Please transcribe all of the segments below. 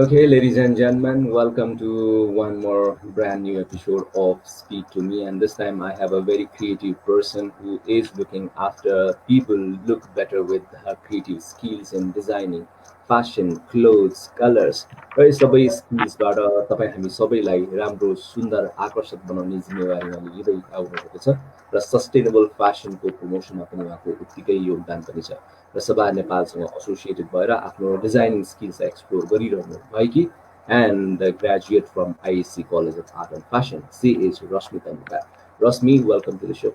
Okay, ladies and gentlemen, welcome to one more brand new episode of Speak to Me. And this time I have a very creative person who is looking after people look better with her creative skills in designing fashion, clothes, colors. र यी सबै स्किल्सबाट तपाईँ हामी सबैलाई राम्रो सुन्दर आकर्षक बनाउने जिम्मेवारी उहाँले लिँदै आउनुभएको छ र सस्टेनेबल फेसनको प्रमोसनमा पनि उहाँको उत्तिकै योगदान पनि छ र सभा नेपालसँग एसोसिएटेड भएर आफ्नो डिजाइनिङ स्किल्स एक्सप्लोर गरिरहनु भएकी and a graduate from ISC College of Art and Fashion. She is Rashmi Tanika. Rashmi, welcome to the show.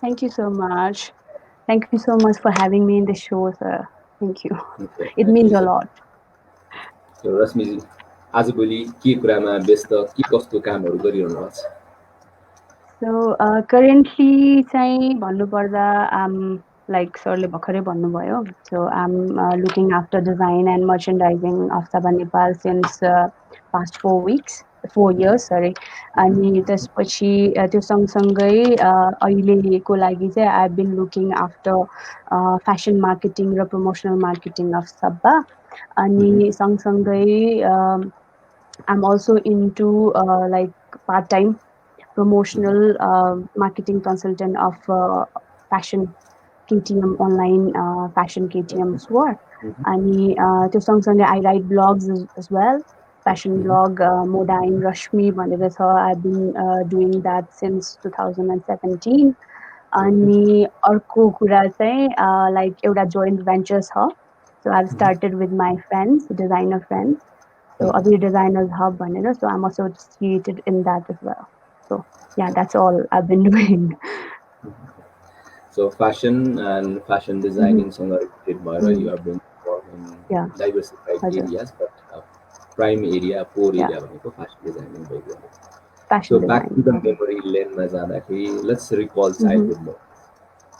Thank you so much. Thank you so much for having me in the show, sir. Thank you. Okay, It means a lot. So, Rashmi, आजभोलि के कुरामा व्यस्त के कस्तो कामहरू गरिरहनु भएको छ? So currently चाहिँ भन्नुपर्दा like सरले भर्खरै भन्नुभयो. So I'm looking after design and merchandising of Sabha Nepal since past 4 years, sorry. अनि त्यसपछि त्यो सँगसँगै अहिलेको लागि चाहिँ I've been looking after fashion marketing र promotional marketing of Sabha. अनि सँगसँगै I'm also into like part-time promotional marketing consultant of fashion KTM online fashion KTM store. अनि त्यो सँगसँगै I write blogs as well. Fashion blog Moda in Rashmi भनेर छ. I've been doing that since 2017. अनि अर्को कुरा चाहिँ like एउटा joint venture छ. So I've started with my friends, designer friends. So Abhi Designers Hub भनेर. So I'm associated in that as well. So yeah, that's all I've been doing. So fashion and fashion designing related भएर you have been involved in diversified areas, but prime area, core area भनेको fashion designing भयो. So back to the memory lane मा जाँदाखेरि let's recall childhood more.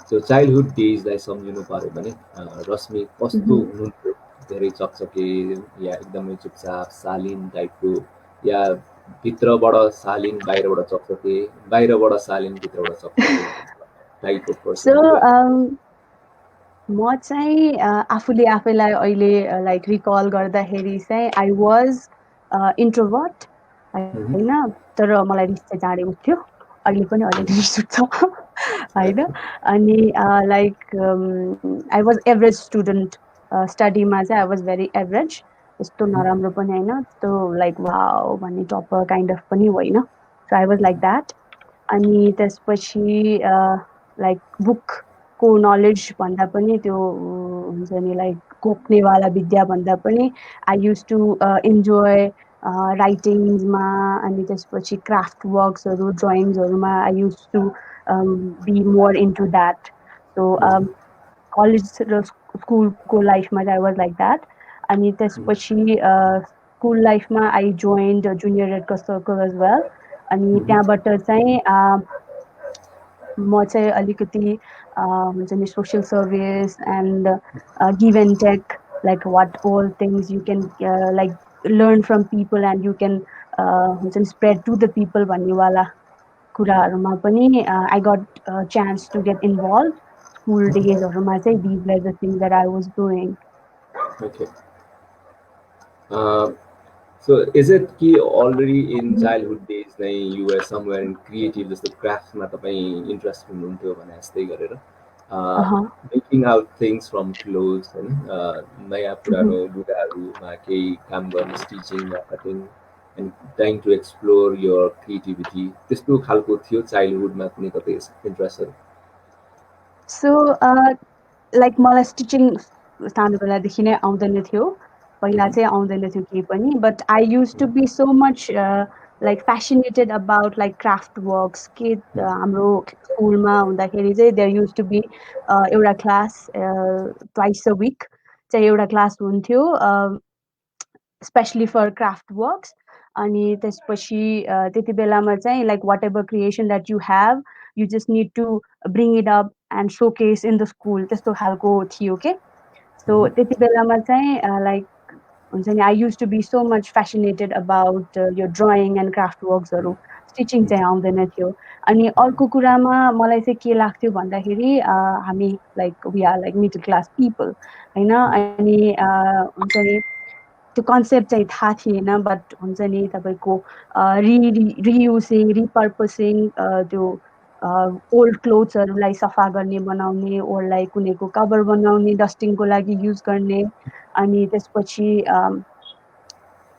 So childhood days लाई सम्झिनु पर्यो भने रश्मि कस्तो हुनुहुन्थ्यो? धेरै चकचके या एकदमै चुपचाप शालीन टाइपको या भित्रबाट शालीन बाहिरबाट चकचके बाहिरबाट शालीन भित्रबाट चकचके टाइप अफ पर्सन? So म चाहिँ आफूले आफैलाई अहिले लाइक रिकल गर्दाखेरि चाहिँ I was introvert हैन, तर मलाई रिस चाहिँ चाँडै उठ्थ्यो. अहिले पनि अलिकति रिस उठ्छ हैन. अनि like I was average student. स्टडीमा चाहिँ I was very average. यस्तो नराम्रो पनि हैन, त्यो like wow भन्ने टपर काइन्ड अफ पनि होइन. So I was like that. अनि त्यसपछि like book को नलेज भन्दा पनि त्यो हुन्छ नि लाइक कोक्नेवाला विद्या भन्दा पनि I used to enjoy राइटिङ्समा अनि त्यसपछि क्राफ्ट वर्क्सहरू ड्रइङ्सहरूमा I used to be more into that. So college र स्कुलको लाइफमा चाहिँ I was like that. अनि त्यसपछि स्कुल लाइफमा I joined junior red cross circle as well. अनि त्यहाँबाट चाहिँ म चाहिँ अलिकति हुन्छ नि social service and give and take, like what all things you can like learn from people and you can हुन्छ नि spread to the people भन्नेवाला कुराहरूमा पनि I got a chance to get involved. School daysहरूमा चाहिँ these were the things that I was doing. Okay. So is it कि already in childhood days you were somewhere in creative, जस्तो क्राफ्टमा तपाईँ interest हुनुहुन्थ्यो भने जस्तै गरेर making out things from clothes हैन, नयाँ पुरानो लुगाहरूमा केही काम गर्ने स्टिचिङ या cutting and trying to explore your creativity, त्यस्तो खालको थियो चाइल्डहुडमा कुनै कतै इन्ट्रेस्टहरू? So like मलाई स्टिचिङ सानो बेलादेखि नै आउँदैन थियो. पहिला चाहिँ आउँदैन थियो केही पनि, but I used to be so much like fascinated about like craft works. के हाम्रो स्कुलमा हुँदाखेरि चाहिँ there used to be एउटा class twice a week चाहिँ एउटा class हुन्थ्यो especially for craft works. अनि त्यसपछि त्यति बेलामा चाहिँ like whatever creation that you have, you just need to bring it up and showcase in the school. त्यस्तो खालको थियो के. So त्यति बेलामा चाहिँ like हुन्छ नि, I used to be so much fascinated about your drawing and craft worksहरू. स्टिचिङ चाहिँ आउँदैन थियो. अनि अर्को कुरामा मलाई चाहिँ के लाग्थ्यो भन्दाखेरि हामी like we are like middle class people होइन. अनि हुन्छ नि त्यो कन्सेप्ट चाहिँ थाहा थिएन, बट हुन्छ नि तपाईँको रियुजिङ रिपर्पसिङ त्यो ओल्ड क्लोथ्सहरूलाई सफा गर्ने बनाउने, ओरलाई कुनैको कभर बनाउने, डस्टिङको लागि युज गर्ने, अनि त्यसपछि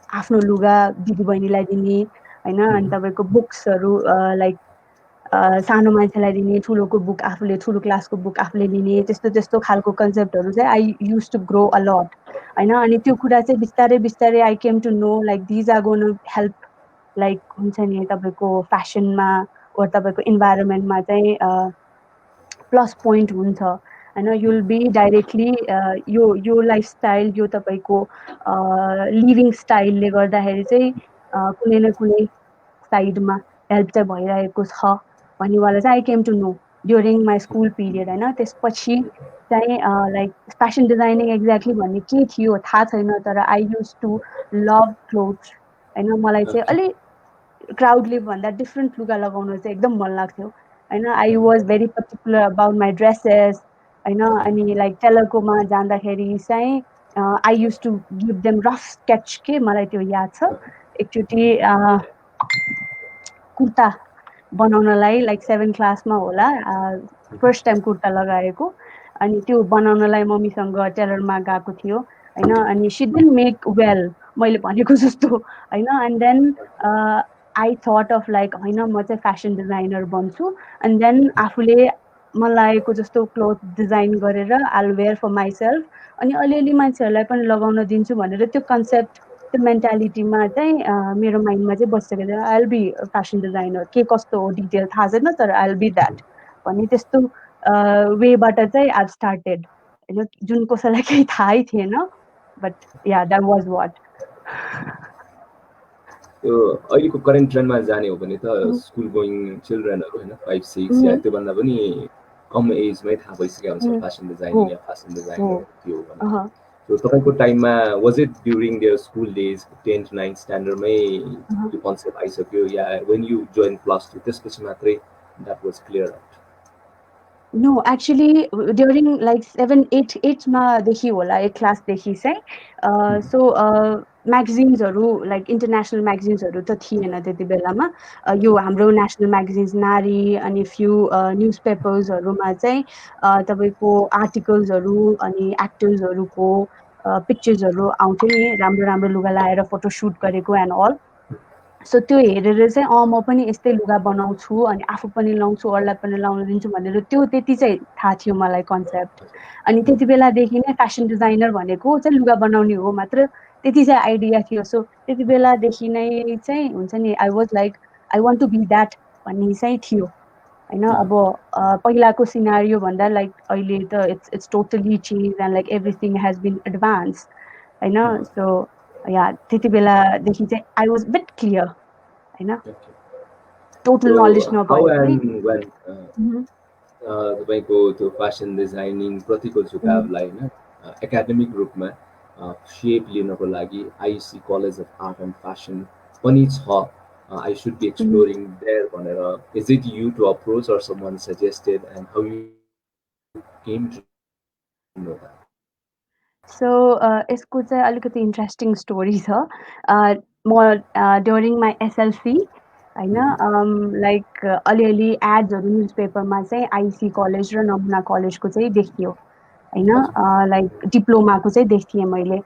आफ्नो लुगा दिदीबहिनीलाई दिने होइन. अनि तपाईँको बुक्सहरू लाइक सानो मान्छेलाई दिने, ठुलोको बुक आफूले, ठुलो क्लासको बुक आफूले लिने, त्यस्तो त्यस्तो खालको कन्सेप्टहरू चाहिँ I use to grow a lot होइन. अनि त्यो कुरा चाहिँ बिस्तारै बिस्तारै I came to know like these are gone help like हुन्छ नि तपाईँको फ्यासनमा वा तपाईँको इन्भाइरोमेन्टमा चाहिँ प्लस पोइन्ट हुन्छ होइन. युल बी डाइरेक्टली यो लाइफस्टाइल, यो तपाईँको लिभिङ स्टाइलले गर्दाखेरि चाहिँ कुनै न कुनै साइडमा हेल्प चाहिँ भइरहेको छ भन्नेवाला चाहिँ I came to know during my school period होइन. त्यसपछि चाहिँ लाइक फेसन डिजाइनिङ एक्ज्याक्टली भन्ने के थियो थाहा छैन, तर I use to love clothes होइन. मलाई चाहिँ अलिक क्राउडले भन्दा डिफ्रेन्ट लुगा लगाउन चाहिँ एकदम मन लाग्थ्यो होइन. I was very particular about my dresses होइन. अनि लाइक टेलरकोमा जाँदाखेरि चाहिँ I use to give them rough sketch के मलाई त्यो याद छ. एकचोटि कुर्ता बनाउनलाई लाइक 7 क्लासमा होला फर्स्ट टाइम कुर्ता लगाएको. अनि त्यो बनाउनलाई मम्मीसँग टेलरमा गएको थियो होइन. अनि सी डिडन्ट मेक वेल मैले भनेको जस्तो होइन. And then I thought of like होइन म चाहिँ फेसन डिजाइनर बन्छु. एन्ड देन आफूले मन लागेको जस्तो क्लोथ डिजाइन गरेर आइल वेयर फर माइसेल्फ, अनि अलिअलि मान्छेहरूलाई पनि लगाउन दिन्छु भनेर त्यो कन्सेप्ट, त्यो मेन्टालिटीमा चाहिँ मेरो माइन्डमा चाहिँ बसिसकेको थियो. I will be fashion designer, के कस्तो हो डिटेल थाहा छैन, तर आई विल बी द्याट भन्ने त्यस्तो वेबाट चाहिँ आई स्टार्टेड होइन. जुन कसैलाई केही थाहै थिएन, but yeah that was what. त्यो अहिलेको करेन्ट ट्रेन्डमा जाने हो भने त स्कुल गोइङ चिल्ड्रेनहरू होइन 5-6 या त्योभन्दा पनि कम एजमै थाहा भइसकेको हुन्छ फेसन डिजाइनिङ या फेसन डिजाइनर त्यो भनेर. सो तपाईँको टाइममा was it during their school days 10th 9th स्ट्यान्डर्डमै त्यो कन्सेप्ट आइसक्यो या वेन यु जोइन +2 त्यसपछि मात्रै that was clear out? No, actually during like 7-8 देखि होला, 8 क्लासदेखि चाहिँ सो म्यागजिन्सहरू लाइक इन्टरनेसनल म्यागजिन्सहरू त थिएन त्यति बेलामा. यो हाम्रो नेसनल म्यागजिन्स नारी अनि फ्यु न्युज पेपर्सहरूमा चाहिँ तपाईँको आर्टिकल्सहरू अनि एक्टर्सहरूको पिक्चर्सहरू आउँथ्यो नि, राम्रो राम्रो लुगा लाएर फोटोसुट गरेको एन्ड अल. सो त्यो हेरेर चाहिँ म पनि यस्तै लुगा बनाउँछु अनि आफू पनि लाउँछु, अरूलाई पनि लाउन दिन्छु भनेर त्यो त्यति चाहिँ थाहा थियो मलाई कन्सेप्ट. अनि त्यति बेलादेखि नै फेसन डिजाइनर भनेको चाहिँ लुगा बनाउने हो मात्र, त्यति चाहिँ आइडिया थियो. सो त्यति बेलादेखि नै चाहिँ हुन्छ नि I was like I want to be that भन्ने चाहिँ थियो होइन. अब पहिलाको सिनारियो भन्दा लाइक अहिले त it's totally change and like everything has been advance होइन. सो या त्यति बेलादेखि चाहिँ आई वाज बिट क्लियर होइन, टोटल नलेज नभए तपाईँको त्यो फेसन डिजाइनिङ प्रतिको झुकावलाई होइन एकाडेमिक रूपमा सेप लिनको लागि आइसी college of art and fashion पनि छ, I should be exploring there भनेर. Is it you to approach or someone suggested, and how you came to know that? So यसको चाहिँ अलिकति इन्ट्रेस्टिङ स्टोरी छ. म ड्युरिङ माई एसएलसी होइन like अलिअलि एड्सहरू न्युज पेपरमा चाहिँ आइसी कलेज र नमुना कलेजको चाहिँ देखियो होइन. लाइक डिप्लोमाको चाहिँ देख्थेँ मैले.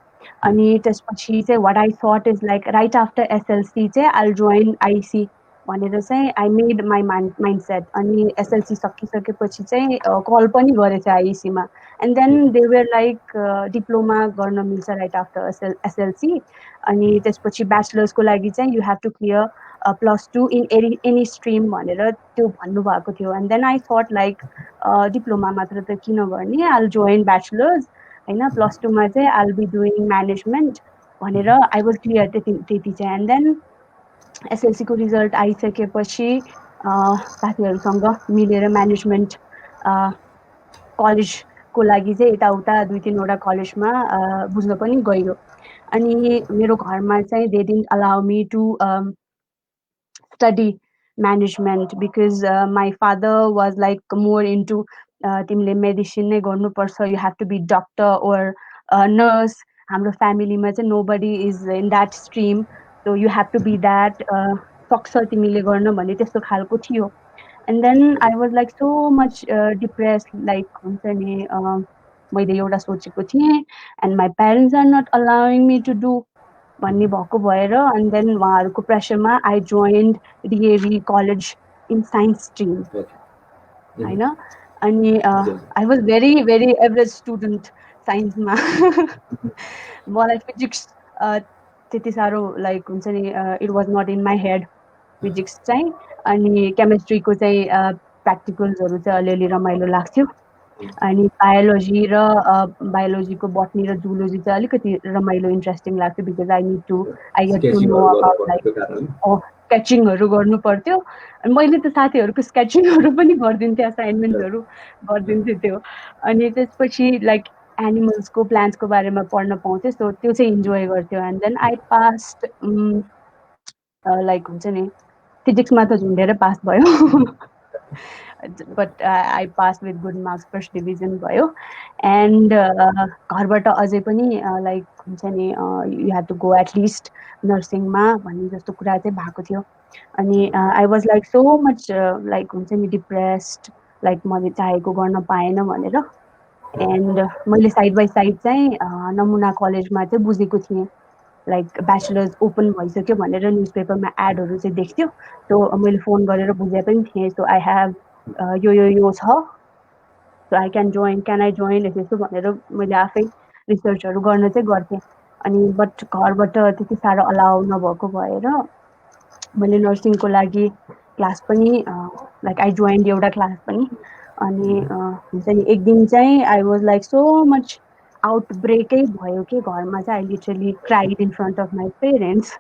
अनि त्यसपछि चाहिँ what I thought is like right after SLC चाहिँ आई जोइन आइसी भनेर चाहिँ I made my mind set. अनि एसएलसी सकिसकेपछि चाहिँ कल पनि गरेछ आइसीमा. And then they were like diploma गर्न मिल्छ राइट आफ्टर एसएलसी. अनि त्यसपछि ब्याचलर्सको लागि चाहिँ you have to clear +2 in any stream भनेर त्यो भन्नुभएको थियो and then I thought like diploma मात्र त किन गर्ने आइल जोइन ब्याचलर्स होइन +2मा चाहिँ आइल बी डुइङ म्यानेजमेन्ट भनेर आई वाज क्लियर त्यति चाहिँ एन्ड देन एसएलसीको रिजल्ट आइसकेपछि साथीहरूसँग मिलेर म्यानेजमेन्ट कलेजको लागि चाहिँ यताउता 2-3वटा कलेजमा बुझ्न पनि गयो अनि मेरो घरमा चाहिँ they didn't allow me to study management because my father was like more into तिमीले मेडिसिन नै गर्नुपर्छ you have to be doctor or nurse हाम्रो फ्यामिलीमा चाहिँ nobody is in that stream so you have to be that सक्छ तिमीले गर्न भन्ने त्यस्तो खालको थियो and then I was like so much depressed like हुन्छ नि मैले एउटा सोचेको थिएँ and my parents are not allowing me to do भन्ने भएको भएर and then उहाँहरूको प्रेसरमा I joined DAV college in science stream होइन अनि I was very very average student साइन्समा मलाई फिजिक्स त्यति साह्रो लाइक हुन्छ नि it was not in my head physics चाहिँ अनि केमिस्ट्रीको चाहिँ प्र्याक्टिकल्सहरू चाहिँ अलिअलि रमाइलो लाग्थ्यो अनि बायोलोजीको बटनी र जुलोजी चाहिँ अलिकति रमाइलो इन्ट्रेस्टिङ लाग्थ्यो because I get to know about like स्केचिङहरू गर्नु पर्थ्यो अनि मैले त साथीहरूको स्केचिङहरू पनि गरिदिन्थेँ असाइनमेन्टहरू गरिदिन्थेँ त्यो अनि त्यसपछि लाइक एनिमल्सको प्लान्ट्सको बारेमा पढ्न पाउँथेँ सो त्यो चाहिँ इन्जोय गर्थ्यो and then I passed like हुन्छ नि फिजिक्समा त झुन्डेर पास भयो but I pass with good marks first division भयो एन्ड घरबाट अझै पनि लाइक हुन्छ नि you have to go at least नर्सिङमा भन्ने जस्तो कुरा चाहिँ भएको थियो अनि I was like so much like हुन्छ नि डिप्रेस्ड लाइक मैले चाहेको गर्न पाएन भनेर एन्ड मैले साइड बाई साइड चाहिँ नमुना कलेजमा चाहिँ बुझेको थिएँ लाइक ब्याचलर्स ओपन भइसक्यो भनेर न्युज पेपरमा एडहरू चाहिँ देख्थ्यो सो मैले फोन गरेर बुझे पनि थिएँ सो आई हेभ यो छ so I can I join यस्तो भनेर मैले आफै रिसर्चहरू गर्न चाहिँ गर्थेँ अनि बट घरबाट त्यति साह्रो अलाउ नभएको भएर मैले नर्सिङको लागि क्लास पनि लाइक आई जोइन्ड एउटा क्लास पनि अनि हुन्छ नि एक दिन चाहिँ I was like so much आउटब्रेकै भयो कि घरमा चाहिँ I literally cried in front of my parents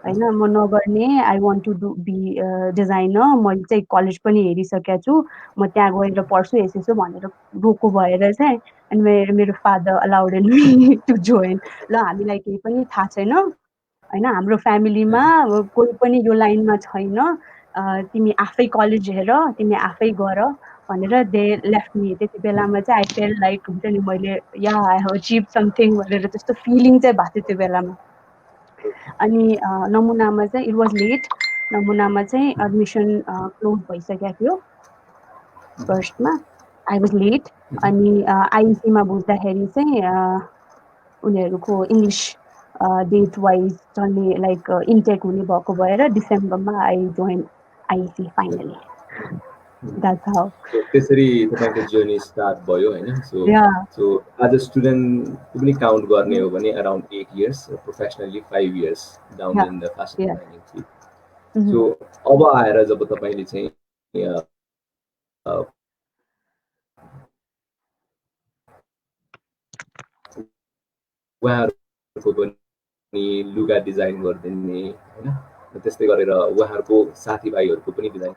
होइन म नगर्ने I want to be designer मैले चाहिँ कलेज पनि हेरिसकेको छु म त्यहाँ गएर पढ्छु यसो भनेर रोको भएर चाहिँ अनि मेरो father allowed me to join law हामीलाई केही पनि थाहा छैन होइन हाम्रो फ्यामिलीमा कोही पनि यो लाइनमा छैन तिमी आफै कलेज हेर तिमी आफै गर भनेर दे लेफ्ट मी त्यति बेलामा चाहिँ आई फेल लाइक हुन्छ नि मैले या आई हेभ अचिभ समथिङ भनेर त्यस्तो फिलिङ चाहिँ भएको थियो त्यो बेलामा अनि नमुनामा चाहिँ इट वाज लेट नमुनामा चाहिँ एडमिसन क्लोज भइसकेको थियो फर्स्टमा आई वाज लेट अनि आइसीमा बुझ्दाखेरि चाहिँ उनीहरूको इङ्ग्लिस डेट वाइज चल्ने लाइक इन्टेक हुने भएको भएर डिसेम्बरमा आई जोइन आइसी फाइनली द्याट्स हाउ त्यसरी तपाईँको जर्नी स्टार्ट भयो होइन सो एज अ स्टुडेन्ट पनि काउन्ट गर्ने हो भने around 8 years professionally 5 years down in the fashion designing filled so अब आएर जब तपाईँले चाहिँ उहाँहरूको पनि लुगा डिजाइन गरिदिने होइन त्यस्तै गरेर उहाँहरूको साथीभाइहरूको पनि डिजाइन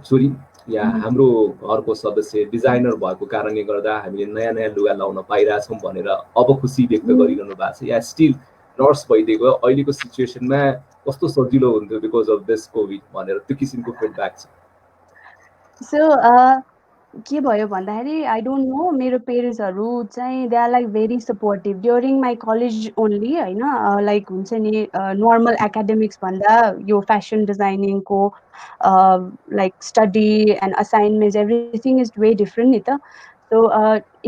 छोरी या हाम्रो घरको सदस्य डिजाइनर भएको कारणले गर्दा हामीले नयाँ नयाँ लुगा लाउन पाइरहेछौँ भनेर अब खुसी व्यक्त गरिरहनु भएको छ या स्टिल नर्स भइदिएको अहिलेको सिचुएसनमा कस्तो सजिलो हुन्थ्यो बिकज अफ दिस कोभिड भनेर त्यो किसिमको फिडब्याक छ सो के भयो भन्दाखेरि आई डोन्ट नो मेरो पेरेन्ट्सहरू चाहिँ they are like very supportive during my college only होइन लाइक हुन्छ नि नर्मल एकाडेमिक्स भन्दा यो फेसन डिजाइनिङको like study and assignments everything is way different नि त सो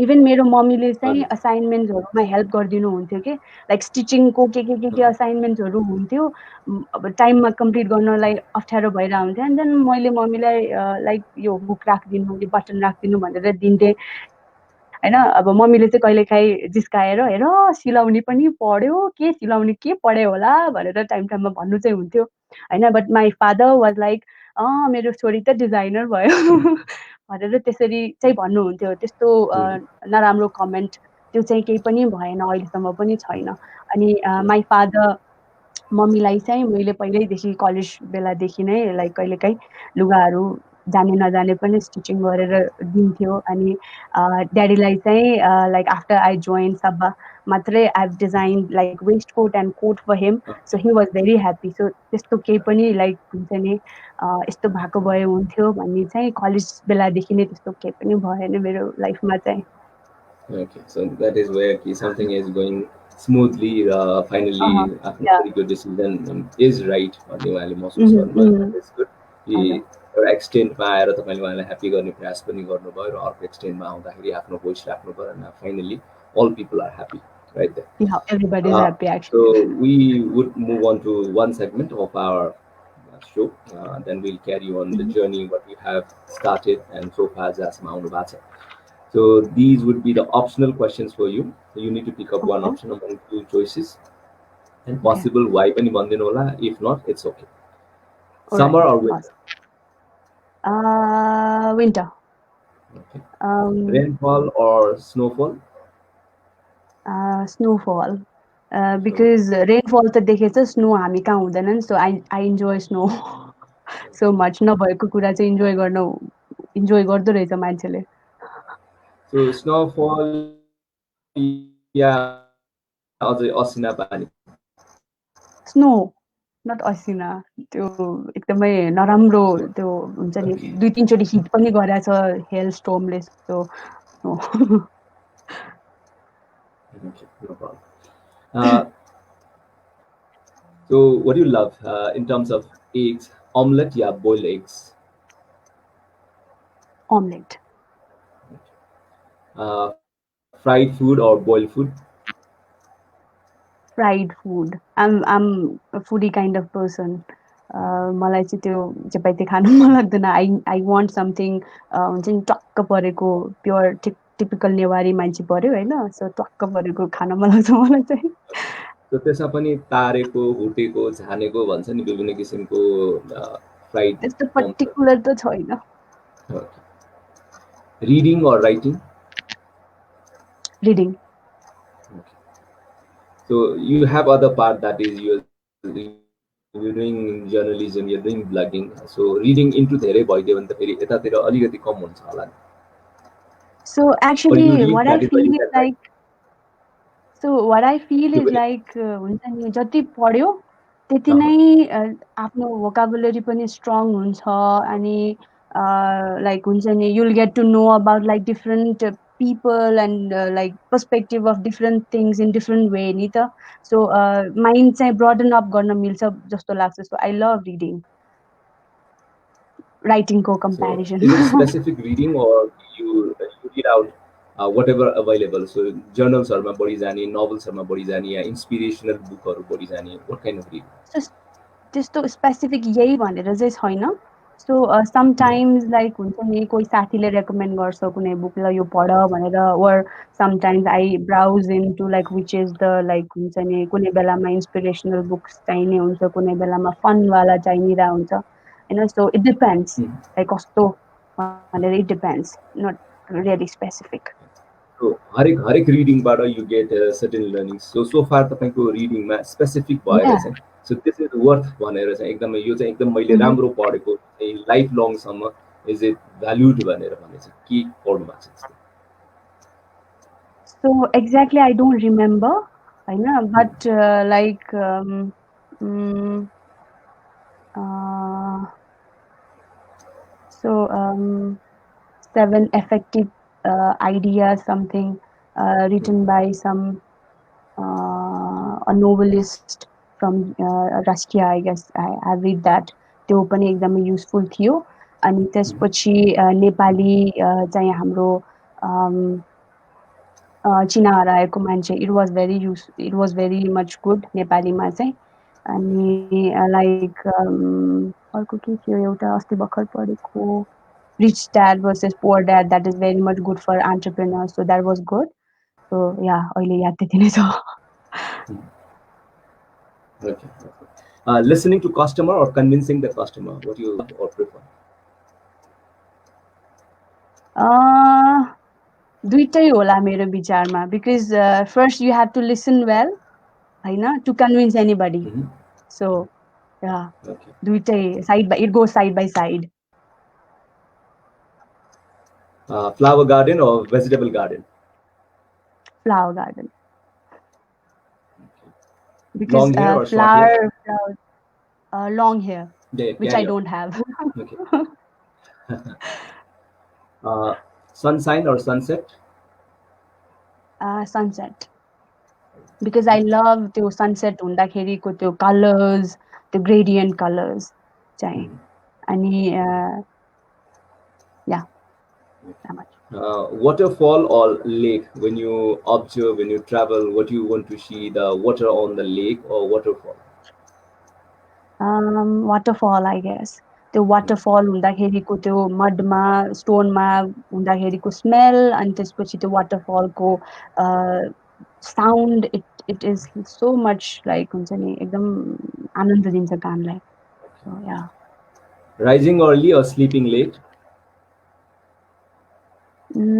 इभन मेरो मम्मीले चाहिँ असाइनमेन्ट्सहरूमा हेल्प गरिदिनुहुन्थ्यो कि लाइक स्टिचिङको के असाइनमेन्ट्सहरू हुन्थ्यो अब टाइममा कम्प्लिट गर्नलाई अप्ठ्यारो भइरहेको हुन्थ्यो एन्ड देन मैले मम्मीलाई लाइक यो हुक राखिदिनु यो बटन राखिदिनु भनेर दिन्थेँ होइन अब मम्मीले चाहिँ कहिलेकाहीँ जिस्काएर हेर सिलाउने पनि पढ्यो के सिलाउने के पढ्यो होला भनेर टाइम टाइममा भन्नु चाहिँ हुन्थ्यो होइन. But my father was like मेरो छोरी त डिजाइनर भयो भनेर त्यसरी चाहिँ भन्नुहुन्थ्यो. त्यस्तो नराम्रो कमेन्ट त्यो चाहिँ केही पनि भएन, अहिलेसम्म पनि छैन. अनि माई फादर मम्मीलाई चाहिँ मैले पहिल्यैदेखि कलेज बेलादेखि नै लाइक कहिलेकाहीँ लुगाहरू जाने नजाने पनि स्टिचिङ गरेर दिन्थ्यो. अनि ड्याडीलाई चाहिँ लाइक आफ्टर आई जोइन सब्बा मात्रै I design like waistcoat and coat for him. So he was very happy. So त्यस्तो केही पनि लाइक हुन्छ नि यस्तो भएको भए हुन्थ्यो भन्ने चाहिँ कलेज बेलादेखि नै त्यस्तो केही पनि भएन मेरो लाइफमा चाहिँ. Okay, so that is where something is going smoothly. Finally, after Yeah. very good decision is right. भन्ने उहाँले महसुस गर्नुभयो. That is good. कि एउटा एक्सटेन्डमा आएर तपाईँले उहाँलाई ह्याप्पी गर्ने प्रयास पनि गर्नुभयो र अर्को एक्सटेन्डमा आउँदाखेरि आफ्नो भोइस राख्नु पऱ्यो न. Finally, all people are happy, right there. Yeah, everybody is happy actually. So we would move on to one segment of our show. Then we'll carry on the journey what we have started and so far as Mount Vata. So these would be the optional questions for you. So you need to pick up one option among two choices, and possible why pani bandinu hola. If not, it's okay. Summer or winter? Winter. Okay. Rainfall or snowfall? Snowfall. Because rainfall त देखेछ, snow हामी कहाँ हुँदैन नि. So I enjoy snow so much. नभएको कुरा चाहिँ enjoy गर्दो रहेछ मान्छेले. So snowfall या अझै असिना पानी? स्नो, नट असिना. त्यो एकदमै नराम्रो त्यो हुन्छ नि, 2-3 चोटि हिट पनि गरेछ हेल स्टोर्मले. So no. Okay, no problem. So what do you love in terms of eggs? Omelette yeah boiled eggs? Omelette. Fried food or boiled food? Fried food. I'm a foodie kind of person. मलाई चाहिँ त्यो चपाती खानु मन लाग्दैन. I want something हुन्छ नि टक्क परेको, प्योर टिपिकल नेवारी मान्छे पऱ्यो होइन. सो टक्क परेको खान मन लाग्छ मलाई चाहिँ. त्यसमा पनि तारेको, हुटेको, झानेको भन्छ नि विभिन्न किसिमको फ्राइड. त्यस्तो पर्टिकुलर त छैन. Reading or writing? Reading. Okay. So you have other part that is you're doing journalism, you're doing blogging. So reading into धेरै भइदियो भने त फेरि यतातिर अलिकति कम हुन्छ होला नि. So actually what I feel is like हुन्छ नि जति पढ्यो त्यति नै आफ्नो भोकाबुलरी पनि स्ट्रङ हुन्छ. अनि लाइक हुन्छ नि you'll get to know about like different people and like perspective of different things in different way नि त. So mind चाहिँ broaden up गर्न मिल्छ जस्तो लाग्छ. So I love reading. Writing को comparison. So, is it specific reading or you read out whatever available? So journals हरूमा बढी जाने, novels हरूमा बढी जाने या inspirational book हरू बढी जाने? What kind of reading? So त्यस्तो स्पेसिफिक यही भनेर चाहिँ छैन. सो समटाइम्स लाइक हुन्छ नि कोही साथीले रेकमेन्ड गर्छ कुनै बुक ल यो पढ भनेर. Or sometimes I browse in to like which is the like हुन्छ नि कुनै बेलामा इन्सपिरेसनल बुक्स चाहिने हुन्छ, कुनै बेलामा फनवाला चाहिरहेको हुन्छ होइन. सो इट डिपेन्ड्स लाइक कस्तो भनेर. It depends, not really specific. So हरेक रिडिङबाट you get certain learnings. So far तपाईँको रिडिङमा स्पेसिफिक भएर चाहिँ सो दिस इज वर्थ भनेर चाहिँ एकदमै यो चाहिँ एकदम मैले राम्रो पढेको लाइफ लङसम्म इज इट भ्याल्युड भनेर भने चाहिँ के पढ्नु भएको छ? So exactly I don't remember होइन. But like so 7 effective ideas, something written by some a novelist from Russia, I guess. I read that. त्यो पनि एकदमै युजफुल थियो. अनि त्यसपछि नेपाली चाहिँ हाम्रो चिना हराएको मान्छे, it was very much good नेपालीमा चाहिँ. अनि लाइक अर्को के थियो एउटा अस्ति भर्खर पढेको Rich Dad versus Poor Dad, that is very much good for entrepreneurs. So that was good. So yeah, अहिले याद त्यति नै छ. Okay. Listening to customer or convincing the customer, what you or prefer? दुइटै होला मेरो विचारमा because first you have to listen well हैन to convince anybody. So yeah, Okay. दुइटै it goes side by side. Flower garden or vegetable garden? Flower garden. Because Long hair or short hair? long hair, Yeah, which I don't have. Okay. Sunshine or sunset? Sunset. Because I love त्यो sunset हुँदाखेरिको त्यो colors, the gradient colors चाहिँ अनि yeah, that much. Waterfall or lake? When you observe, when you travel, what do you want to see? The water on the lake or waterfall? Waterfall, I guess. त्यो waterfall हुँदाखेरिको त्यो मडमा स्टोनमा हुँदाखेरिको smell अनि त्यसपछि त्यो waterfallको sound, it is so much like हुन्छ नि एकदम आनन्द दिन्छ कानलाई. So yeah. Rising early or sleeping late?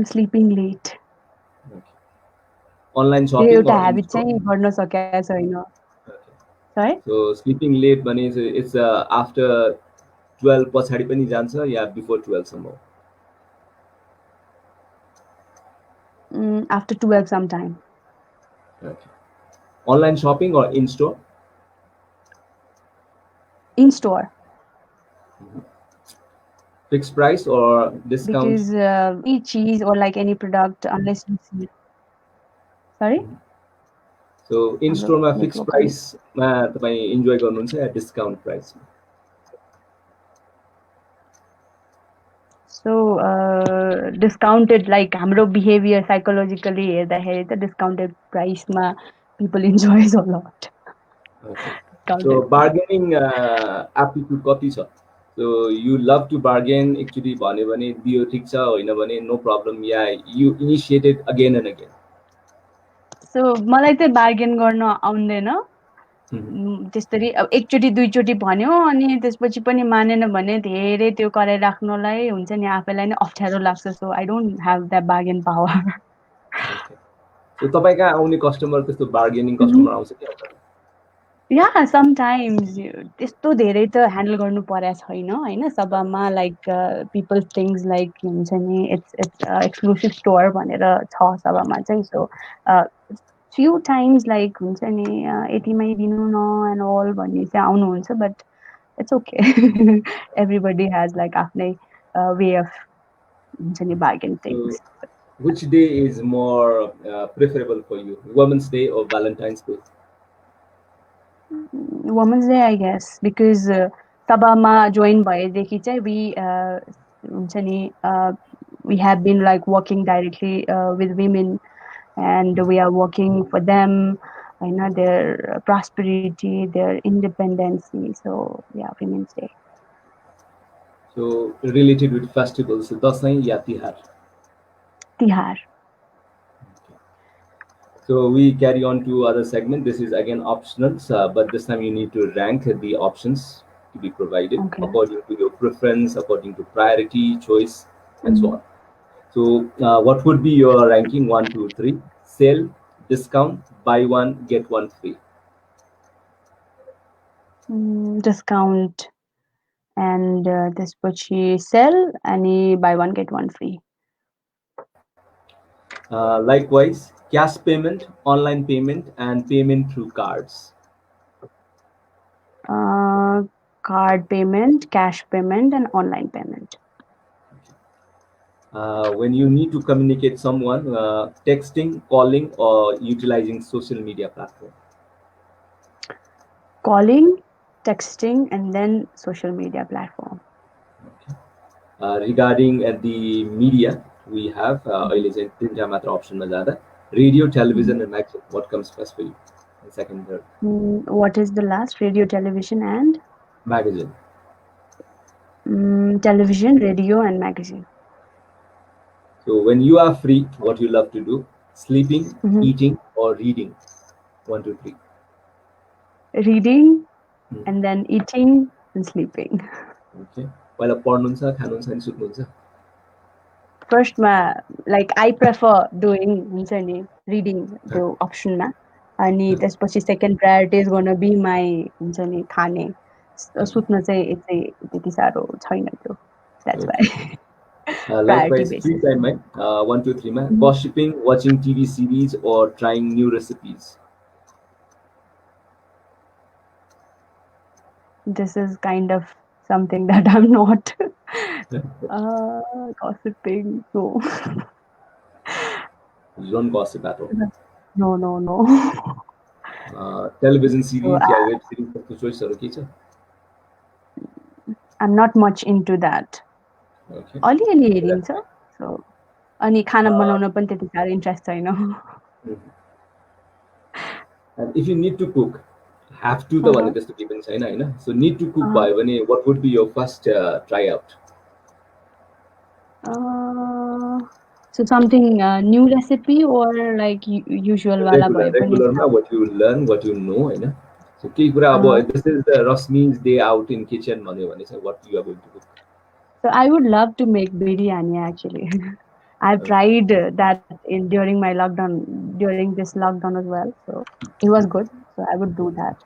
Sleeping late. Okay. Online त्यो shopping एउटा or habit in-store? चाहिँ गर्न सकेको छैन. Sorry? So sleeping late means it's after 12 पछाडि पनि जान्छ या before 12 सम्म? After 12 sometime. Okay. Online shopping or in-store? In-store. Fixed price or discount? Because any cheese or like any product, unless you see. Sorry? So in-store मा fixed price मा तपाई enjoy गर्नुहुन्छ या discount price? So discounted, like हाम्रो behavior psychologically हेर्दाखेरि त discounted price मा people enjoys a lot. Okay. So bargaining aptitude कति छ? So you love to bargain, actually भन्यो भने दियो ठीक छ, होइन भने no problem, yeah you initiated again and again? So मलाई चाहिँ bargain गर्न आउँदैन. त्यसरी एकचोटि दुईचोटि भन्यो अनि त्यसपछि पनि मानेन भने धेरै त्यो कराइराख्नलाई हुन्छ नि आफैलाई नै अप्ठ्यारो लाग्छ. So I don't have that bargain power. Okay. So तपाईँ कहाँ आउने कस्टमर त्यस्तो bargaining कस्टमर आउँछ कि आउँदैन? Yeah, sometimes त्यस्तो धेरै त ह्यान्डल गर्नु परेको छैन हैन सभामा. लाइक people things like हुन्छ नि it's exclusive store भनेर छ सभामा चाहिँ. So few times like हुन्छ नि यतिमै दिनु न and all भन्ने चाहिँ आउनुहुन्छ, but it's okay. Everybody has like आफ्नै way of हुन्छ नि bargain things. So, which day is more preferable for you, Women's Day or Valentine's Day? Women's Day, I guess, because sabama join bhayeदेखि चाहिँ हुन्छ नि we have been like working directly with women, and we are working for them, you know, their prosperity, their independence. So yeah, Women's Day. So related with festivals, Dasai ya Tihar? Tihar. So we carry on to other segment. This is again optional, but this time you need to rank the options to be provided according to your preference, according to priority, choice, and so on. So what would be your ranking? 1, 2, 3. Sale, discount, buy one, get one free. Discount, and त्यसपछि sell अनि buy one get one free. Likewise, cash payment, online payment, and payment through cards. Card payment, cash payment, and online payment. When you need to communicate someone, texting, calling, or utilizing social media platform? Calling, texting, and then social media platform. Okay. Regarding the media, we have option radio, television, and magazine. What comes first for you? Second, third. What is the last? Radio, television, and magazine. Television, radio, and magazine. So when you are free, what you love to do? Sleeping, eating, or reading? 1, 2, 3. Reading, and then eating and sleeping. Okay. पहिला पढ्नुहुन्छ खानुहुन्छ अनि सुत्नुहुन्छ First, like I prefer doing reading the option ma. अनि त्यसपछि second priority is gonna be my हुन्छ नि खाने सुत्न चाहिँ त्यति साह्रो छैन त्यो. That's why. Priority likewise free basis. time man 1 2 3 ma gossiping watching TV series or trying new recipes This is kind of something that I'm not gossiping. No. you don't gossip at all No. television So series yeah web series को choiceहरु के छ I'm not much into that. okay अलिअलि हेरिन्छ. So अनि खाना बनाउन पनि त्यति साह्रो इन्ट्रेस्ट छैन. and if you need to cook have to the भने त्यस्तो केही पनि छैन हैन so need to cook भयो भने what would be your first try out So something new recipe or like usual wala bhaye pani regular what you learn what you know हैन so केही कुरा अब this is the Rasmi's day out in kitchen भन्यो भने चाहिँ what you are going to cook So I would love to make biryani actually. I've tried that during my lockdown, during this lockdown as well. So it was good. So I would do that.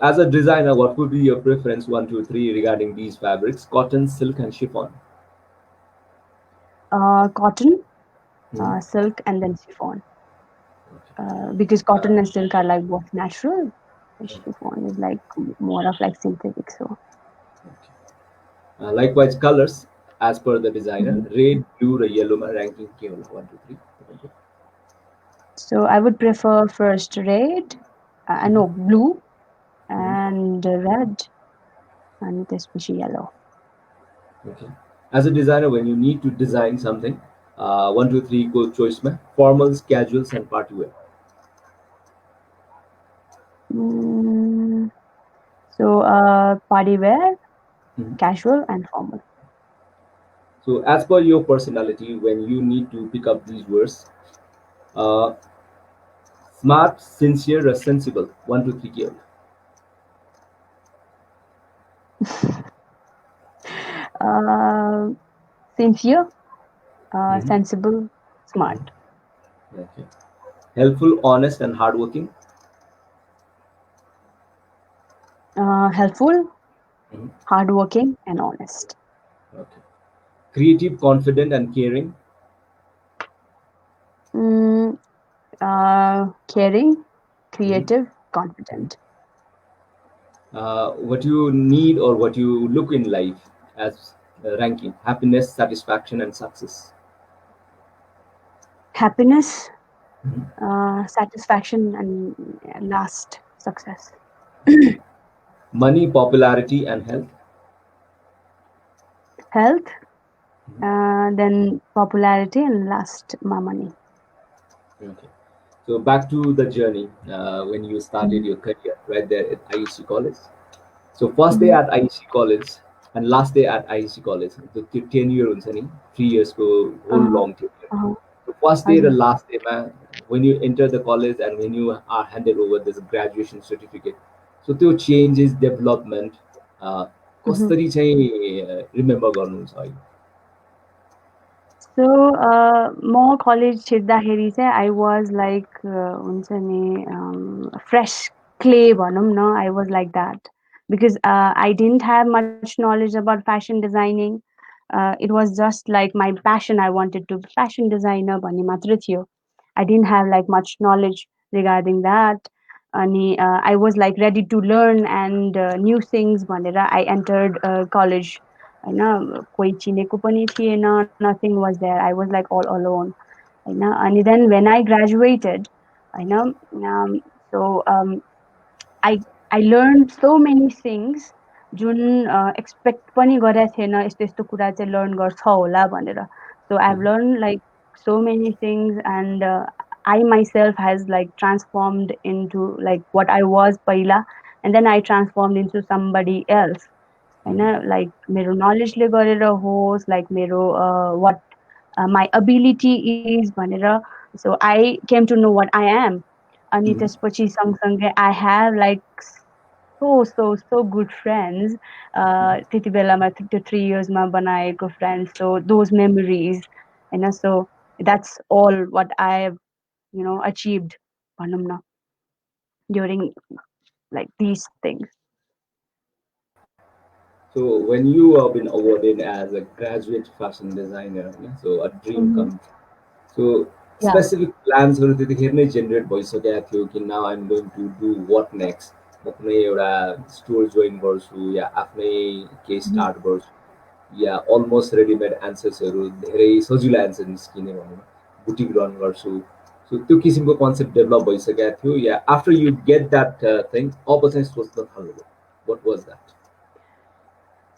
As a designer, what would be your preference, 1, 2, 3, regarding these fabrics, cotton, silk, and chiffon? Cotton, silk, and then chiffon. Because cotton and silk are like both natural. Chiffon is like more of like synthetic. So. Likewise, colors as per the designer, red, blue, or yellow. Ranking 1, 2, 3. So I would prefer first red, no blue, and red, and especially yellow. Okay. As a designer, when you need to design something, 1, 2, 3 go choice mein formals, casuals, and party wear. So party wear, casual, and formal. So as per your personality, when you need to pick up these words, smart, sincere, or sensible, 1, 2, 3 kill. Sincere, sensible, smart. Okay. Helpful, honest, and hardworking. Helpful, hardworking, and honest. Okay. Creative, confident, and caring. Caring, creative, confident. What you need or what you look in life as ranking: happiness, satisfaction, and success. Happiness, satisfaction, and last success. Money, popularity, and health. Health, then popularity, and last my money. Okay. So back to the journey when you started your career right there at IEC College. So first day at IEC College and last day at IEC College. The 10 year 3 years go whole long tenure. So first day the last day, man, when you enter the college and when you are handed over this graduation certificate. So त्यो changes development कसरी चाहिँ remember गर्नुहुन्छ अहिले So म college छिर्दाखेरि चाहिँ I was like हुन्छ नि fresh clay भनौँ न. I was like that because I didn't have much knowledge about fashion designing. It was just like my passion. I wanted to be fashion designer भन्ने मात्र थियो. I didn't have like much knowledge regarding that. अनि I was like ready to learn and new things भनेर I entered college. होइन कोही चिनेको पनि थिएन. Nothing was there. I was like all alone. होइन अनि then when I graduated, होइन so I learned so many things जुन expect पनि गरेको थिएन यस्तो यस्तो कुरा चाहिँ learn गर्छ होला भनेर. So I've learned like so many things and I myself has like transformed into like what I was पहिला and then I transformed into somebody else. होइन like मेरो knowledge ले गरेर होस् like मेरो what my ability is भनेर. So I came to know what I am. अनि त्यसपछि सँगसँगै I have like so good friends. त्यति बेलामा त्यो 3 yearsमा बनाएको friends. So those memories, होइन. So that's all what I have, achieved भनौँ न during like these things. So when you have been awarded as a graduate fashion designer, yeah, so a dream come. So Yeah. specific प्लान्सहरू त्यतिखेर नै generate भइसकेको थियो कि now I'm going to do what next, म कुनै एउटा store join गर्छु या आफ्नै केही स्टार्ट गर्छु या अलमोस्ट रेडिमेड एन्सर्सहरू धेरै सजिलो एन्सर निस्किने भनौँ न बुटिक रन गर्छु, सो त्यो किसिमको कन्सेप्ट डेभलप भइसकेको थियो या after you get that thing अब चाहिँ सोच्न थाल्नुभयो वाट वाज द्याट?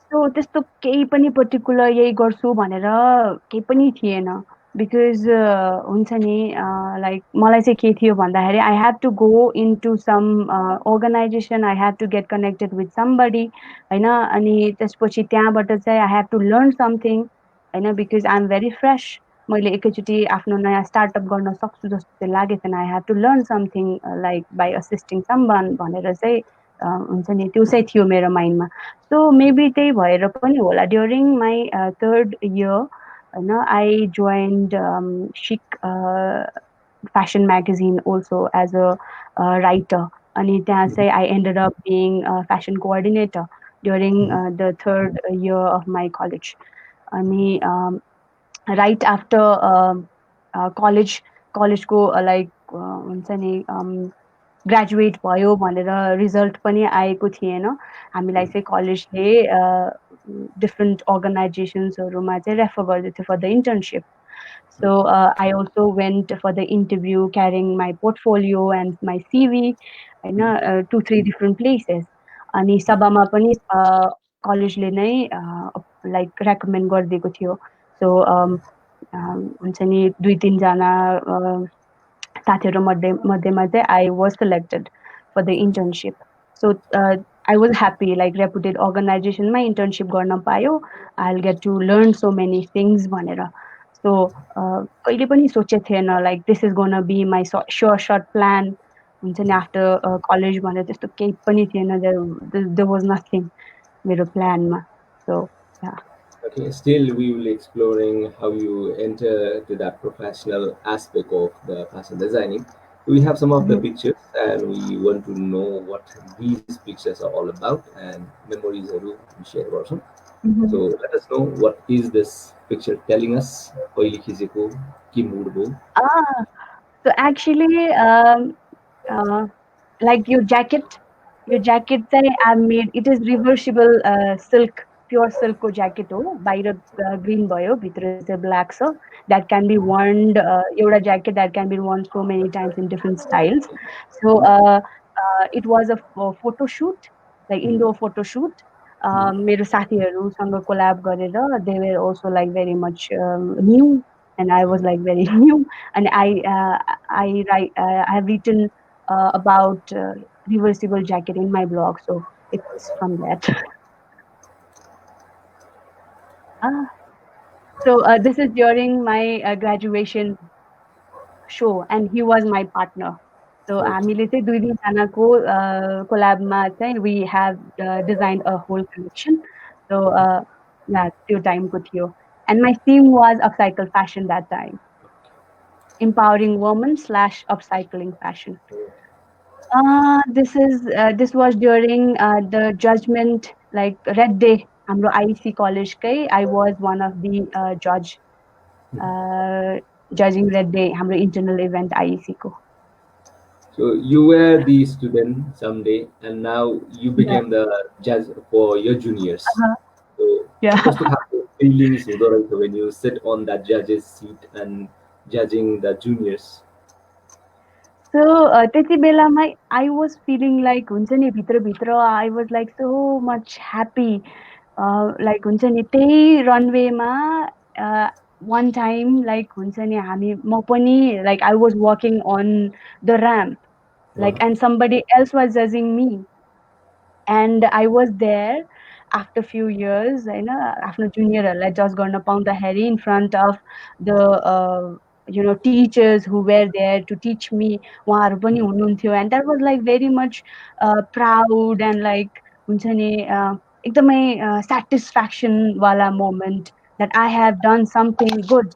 सो त्यस्तो केही पनि पर्टिकुलर यही गर्छु भनेर केही पनि थिएन बिकज हुन्छ नि लाइक मलाई चाहिँ के थियो भन्दाखेरि I have to go into some organisation, I have to get connected with somebody होइन. अनि त्यसपछि त्यहाँबाट चाहिँ I have to learn something होइन, because I am very fresh. मैले एकैचोटि आफ्नो नयाँ स्टार्टअप गर्न सक्छु जस्तो चाहिँ लागेको थिएन. I have to learn something like by assisting someone भनेर चाहिँ हुन्छ नि त्यो चाहिँ थियो मेरो माइन्डमा. सो मेबी त्यही भएर पनि होला ड्युरिङ माई 3rd year होइन I joined sick fashion magazine also as a writer. अनि त्यहाँ चाहिँ I ended up being a fashion coordinator during the 3rd year of my college. अनि right after कलेजको like हुन्छ नि ग्रेजुएट भयो भनेर रिजल्ट पनि आएको थिएन. हामीलाई चाहिँ कलेजले डिफ्रेन्ट अर्गनाइजेसन्सहरूमा चाहिँ रेफर गर्दै थियो for the internship. So I also went for the interview carrying my portfolio and my CV होइन 2-3 different places. अनि सभामा पनि कलेजले नै लाइक रेकमेन्ड गरिदिएको थियो. सो हुन्छ नि 2-3 जना साथीहरू मध्येमा चाहिँ I was selected for the internship. So I was happy like reputed अर्गनाइजेसनमा इन्टर्नसिप गर्न पायो. I will get to learn so many things भनेर. सो कहिले पनि सोचेको थिएन like this is gonna be my short plan हुन्छ नि आफ्टर कलेज भनेर. त्यस्तो केही पनि थिएन. देयर वाज नथिङ मेरो प्लानमा. So Okay, still we will exploring how you enter to that professional aspect of the fashion designing. We have some of the pictures and we want to know what these pictures are all about and memories are we share also. So let us know what is this picture telling us. So actually like your jacket चाहिँ I made it is reversible silk, pure silk को jacket हो. बाहिर green भयो, भित्र चाहिँ black छ. That can be worn एउटा jacket that can be worn so many times in different styles. So it was a photo shoot, like indoor photo shoot. मेरो साथीहरूसँग कोल्याब गरेर they were also like very much new and I was like very new and I have written about reversible jacket in my blog, so it's from that. So this is during my graduation show and he was my partner. So हामीले चाहिँ 2-3 जनाको कोल्याबमा चाहिँ we have designed a whole collection. So yeah, त्यो टाइमको थियो. And my theme was upcycle fashion that time. Empowering women / upcycling fashion. This was during the judgment like Red Day हाम्रो IEC college कै I was one of the judge judging Red Day हाम्रो internal event IEC को. So you were the student someday and now you became the judge for your juniors. So कस्तो खालको feelings हुँदो रहेछ when you sit on that judge's seat and judging the juniors? So त्यति बेलामा I was feeling like हुन्छ नि भित्र I was like so much happy. Like हुन्छ नि त्यही रनवेमा one time like हुन्छ नि हामी म पनि like I was walking on the ramp like and somebody else was judging me and I was there after few years होइन आफ्नो जुनियरहरूलाई जज गर्न पाउँदाखेरि in front of the teachers who were there to teach me, उहाँहरू पनि हुनुहुन्थ्यो, and that was like very much proud and like हुन्छ नि एकदमै satisfaction वाला moment that I have done something good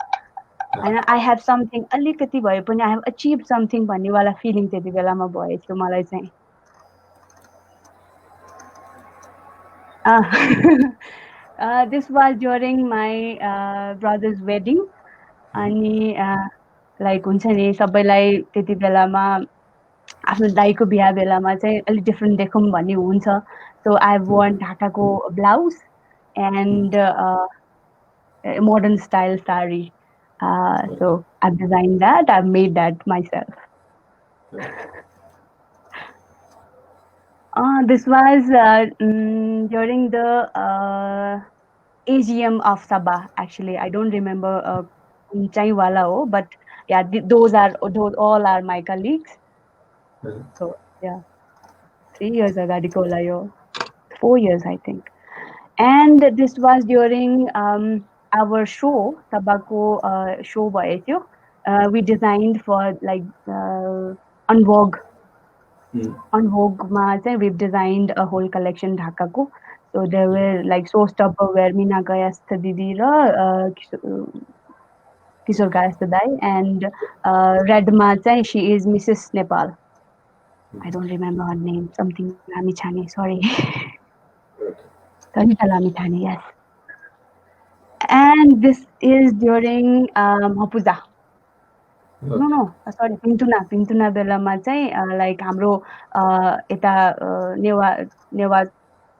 and I have something अलिकति भए पनि I have achieved something भन्ने वाला feeling त्यति बेलामा भयो थियो मलाई चाहिँ. This was during my brother's wedding. अनि लाइक हुन्छ नि सबैलाई त्यति बेलामा आफ्नो दाइको बिहा बेलामा चाहिँ अलिक डिफ्रेन्ट देखौँ भन्ने हुन्छ. सो आई वर्न ढाकाको blouse and modern style saree. So I've designed that. I've made that myself. This was during the AGM of Sabah. Actually, I don't remember Chaiwala, but yeah, those all are my colleagues. So yeah, 3 years ago, 4 years I think. And this was during our show, Sabako show bhayo. We designed for like on Vogue. On Vogue ma we've designed a whole collection Dhaka ko. So there were like so Tupperware, Meena Gayastha Didi ra Kishore Gayastha Dai, and Red ma she is Mrs. Nepal. I don't remember her name. Something Lami Chani. Sorry. Sanita Lami Chani. Yes. And this is during Hapuza. No, sorry, Pintuna बेलामा चाहिँ like हाम्रो यता नेवा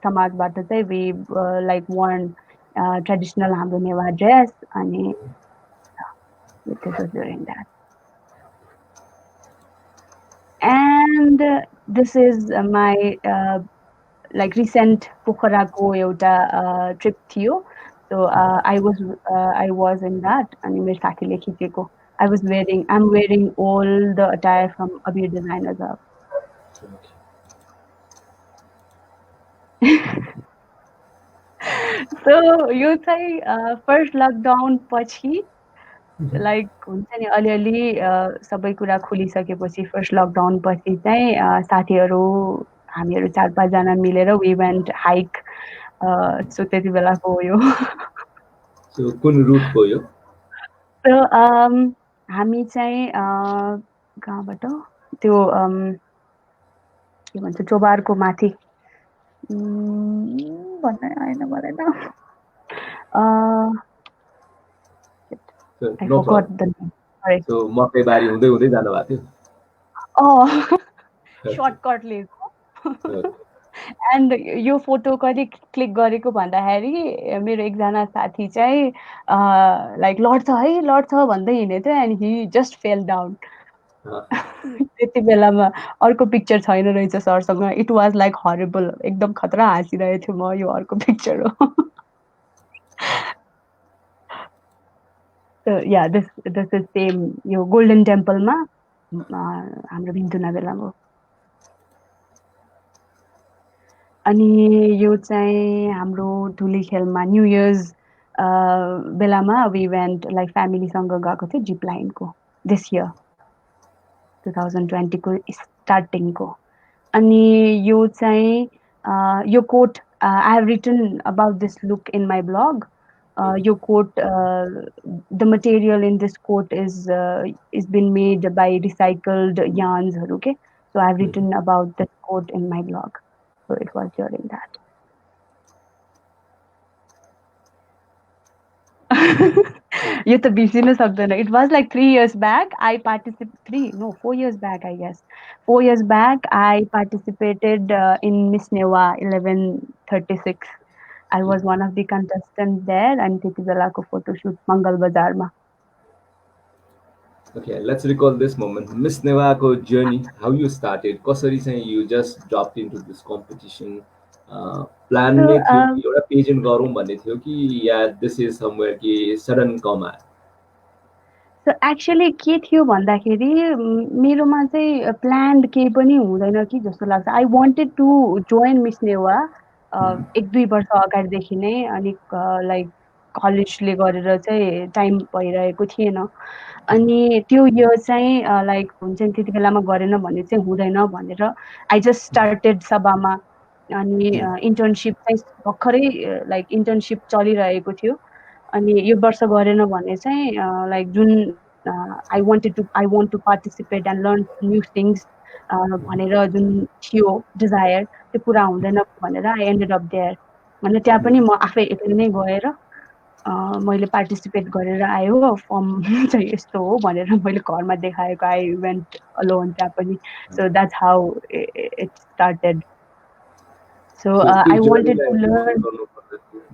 समाजबाट चाहिँ we like worn traditional हाम्रो Newa dress अनि this was during that. And this is my like recent पोखराको एउटा trip थियो. So I was in that अनि मेरो साथीले खिचेको. I'm wearing all the attire from Abir Designers Hub. So you say first lockdown पछि like हुन्छ नि अलिअलि सबै कुरा खुलिसकेपछि फर्स्ट लकडाउन पछि चाहिँ साथीहरू हामीहरू 4-5 जना मिलेर we went hike. So त्यति बेलाको हो यो. So कुन रुट को यो? So हामी चाहिँ कहाँबाट त्यो के भन्छ चोबारको माथि भन्नै आएन मलाई न. I forgot the name. Sorry. So मकैबारी हुँदै हुँदै जानु भएको थियो? सर्टकट लिएको. एन्ड यो फोटो कहिले क्लिक गरेको भन्दाखेरि मेरो एकजना साथी चाहिँ लाइक लड्छ भन्दै हिँडेको थियो and Hee just fell down. त्यति बेलामा अर्को पिक्चर छैन रहेछ सरसँग. It was like horrible. एकदम खतरा हाँसिरहेको थियो म. यो अर्को पिक्चर हो. So yeah, this is same यो गोल्डन टेम्पलमा हाम्रो भिन्तुना बेलामा. अनि यो चाहिँ हाम्रो धुली खेलमा न्यू इयर्स बेलामा we went like फ्यामिलीसँग गएको थियो जिप लाइनको this year 2020 को स्टार्टिङ को. अनि यो चाहिँ यो coat I have written about this look in my blog. Your coat, the material in this coat is been made by recycled yarns. Okay, so I've written about this coat in my blog. So it was during that. You to बिर्सिन सक्दैन. It was like 3 years back. I participated 4 years back, I guess. 4 years back, I participated in Miss Newa 1136. I was one of the contestants there, and त्यति बेलाको photo shoot Mangal Bazar ma. Okay, let's recall this moment. Miss Newa ko journey, how you started. कसरी चाहिँ you just dropped into this competition. Plan में थियो कि एउटा pageant गरौँ भन्ने थियो कि या this is somewhere कि sudden come आयो. So actually के थियो भन्दाखेरि मेरोमा चाहिँ planned केही पनि हुँदैन कि जस्तो लाग्छ. I wanted to join Miss Newa 1-2 वर्ष अगाडिदेखि नै. अनि लाइक कलेजले गरेर चाहिँ टाइम भइरहेको थिएन अनि त्यो इयर चाहिँ लाइक हुन्छ नि त्यति बेलामा गरेन भने चाहिँ हुँदैन भनेर आई जस्ट स्टार्टेड सभामा अनि इन्टर्नसिप चाहिँ भर्खरै लाइक इन्टर्नसिप चलिरहेको थियो अनि यो वर्ष गरेन भने चाहिँ लाइक जुन I want to participate and learn new things भनेर जुन थियो डिजायर त्यो पुरा हुँदैन भनेर आई एन्डेड अप देयर अनि त्यहाँ पनि म आफै एक्लै नै गएर मैले पार्टिसिपेट गरेर आयो फर्म चाहिँ यस्तो हो भनेर मैले घरमा देखाएको आई वेन्ट अलोन त्यहाँ पनि so that's how it started so I wanted to learn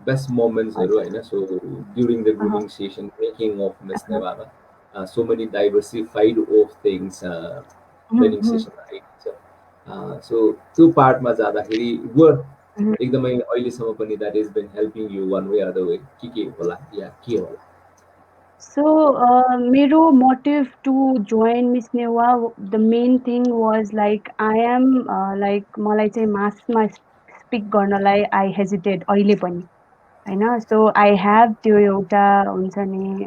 best मोमेन्ट्सहरू होइन so during the grooming session making of Miss नेवामा so many diversified of things training session आइन्छ सो त्यो पार्टमा जाँदाखेरि वर्थ एकदमै अहिलेसम्म पनि that is been helping you one way other way के होला या के होला So, मेरो motive to join Miss Newa, the main thing was like I am like मलाई चाहिँ मासमा स्पिक गर्नलाई I hesitate अहिले पनि होइन सो आई हेभ त्यो एउटा हुन्छ नि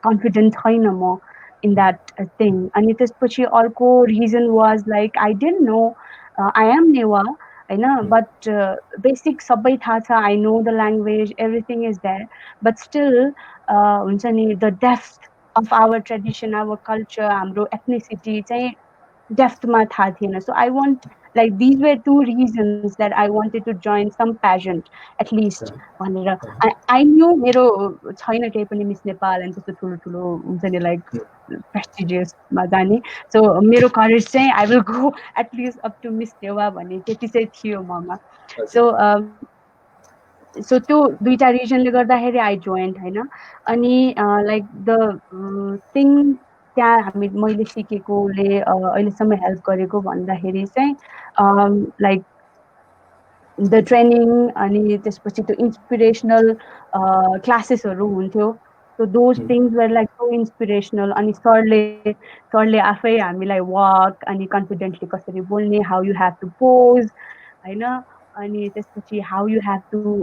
कन्फिडेन्ट छैन म इन द्याट थिङ अनि त्यसपछि अर्को reason was like I didn't know I am Newa होइन बट बेसिक सबै थाहा छ I know the language everything is there but still हुन्छ नि the depth of our tradition our culture हाम्रो एथनिसिटी चाहिँ डेप्थमा थाहा थिएन so I want like these were two reasons that I wanted to join some pageant at least भनेर I knew मेरो छैन केही पनि मिस नेपाल अनि त्यस्तो ठुलो ठुलो हुन्छ नि लाइक प्रेस्टिजियसमा जाने सो मेरो करेज चाहिँ I will go at least up to Miss Newa भन्ने त्यति चाहिँ थियो ममा सो सो त्यो दुईटा रिजनले गर्दाखेरि आई जोइन्ट होइन अनि लाइक द थिङ त्यहाँ मैले सिकेकोले अहिलेसम्म हेल्प गरेको भन्दाखेरि चाहिँ लाइक द ट्रेनिङ अनि त्यसपछि त्यो इन्सपिरेसनल क्लासेसहरू हुन्थ्यो so those things were like so inspirational अनि सरले आफै हामीलाई वाक अनि कन्फिडेन्टली कसरी बोल्ने how you have to pose होइन अनि त्यसपछि हाउ यु हेभ टु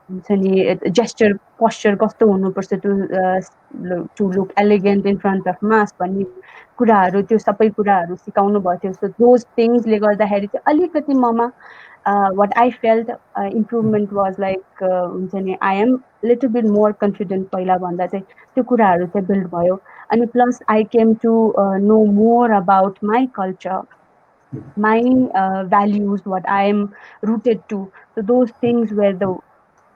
हुन्छ नि जेस्चर पोस्चर कस्तो हुनुपर्छ to look elegant in front of mass भन्ने कुराहरू त्यो सबै कुराहरू सिकाउनु भएको थियो सो दोज थिङ्सले गर्दाखेरि चाहिँ अलिकति ममा what I felt improvement was like हुन्छ नि I am little bit more confident पहिला भन्दा चाहिँ त्यो कुराहरू चाहिँ बिल्ड भयो अनि plus I came to know more about my culture my values what I am rooted to so those things were the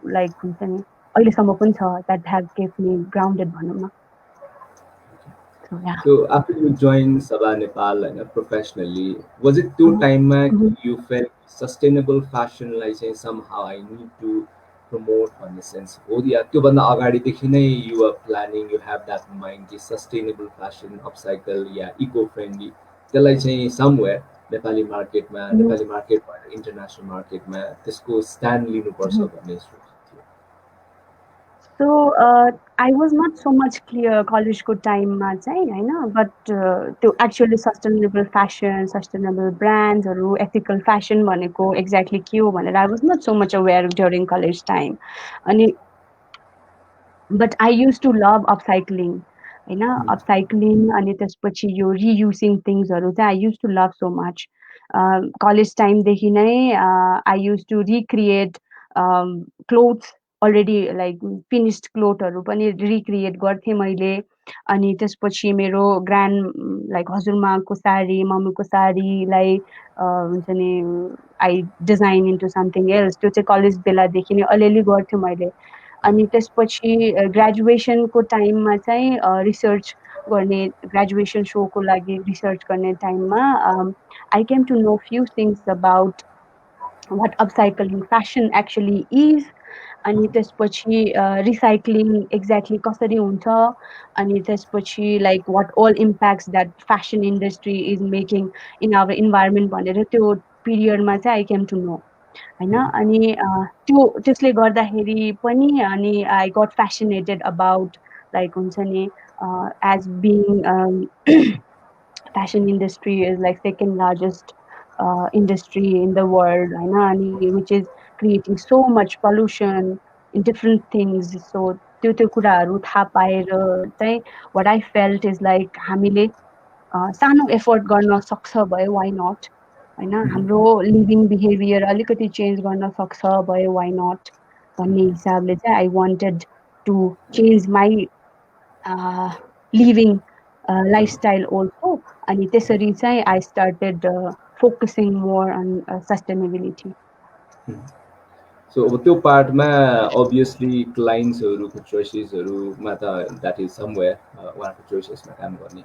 like हुन्छ नि अहिलेसम्म पनि छ that have kept me grounded भनौँ न So after you joined Sabha Nepal professionally, was it two time you felt sustainable fashion like saying somehow I need to promote on the sense oh yeah त्यो भन्दा अगाडिदेखि नै you are planning you have that mind कि sustainable fashion upcycle या eco friendly त्यसलाई चाहिँ somewhere Nepali मार्केटमा नेपाली मार्केटमा international मार्केटमा त्यसको स्ट्यान्ड लिनुपर्छ भन्ने सोच So I was not so much clear कलेजको टाइममा चाहिँ होइन बट त्यो एक्चुअली सस्टेनेबल फ्यासन सस्टेनेबल ब्रान्ड्सहरू एथिकल फ्यासन भनेको एक्ज्याक्टली के हो भनेर I was not so much aware during college time अनि but I use to love upcycling होइन अपसाइक्लिङ अनि त्यसपछि यो रियुजिङ थिङ्सहरू चाहिँ I use to love so much college टाइमदेखि नै I use to recreate clothes already like finished क्लोथहरू पनि रिक्रिएट गर्थेँ मैले अनि त्यसपछि मेरो ग्रान्ड लाइक हजुरमाको साडी मम्मीको साडीलाई हुन्छ नि I design into something else त्यो चाहिँ कलेज बेलादेखि नै अलिअलि गर्थेँ मैले अनि त्यसपछि ग्रेजुएसनको टाइममा चाहिँ रिसर्च गर्ने ग्रेजुएसन सोको लागि रिसर्च गर्ने टाइममा I came to know few things about what upcycling fashion actually is अनि त्यसपछि रिसाइक्लिङ एक्ज्याक्टली कसरी हुन्छ अनि त्यसपछि like what all impacts that fashion industry is making in our environment भनेर त्यो पिरियडमा चाहिँ आई केम टु नो होइन अनि त्यसले गर्दाखेरि पनि अनि I got fascinated about like हुन्छ नि as being fashion industry is like second largest industry in the world, and which is creating so much pollution, in different things. So त्यो कुराहरू थाहा पाएर चाहिँ what I felt is like हामीले सानो effort गर्न सक्छ भए why not हैन हाम्रो लिभिङ बिहेभियर अलिकति चेन्ज गर्न सक्छ भए why not भन्ने हिसाबले चाहिँ I wanted to change my living lifestyle also अनि त्यसरी चाहिँ I started focusing more on sustainability. So अब त्यो पार्टमा अभियसली क्लाइन्ट्सहरूको चोइसेसहरूमा त द्याट इज समवेयर उहाँहरूको चोइसेसमा काम गर्ने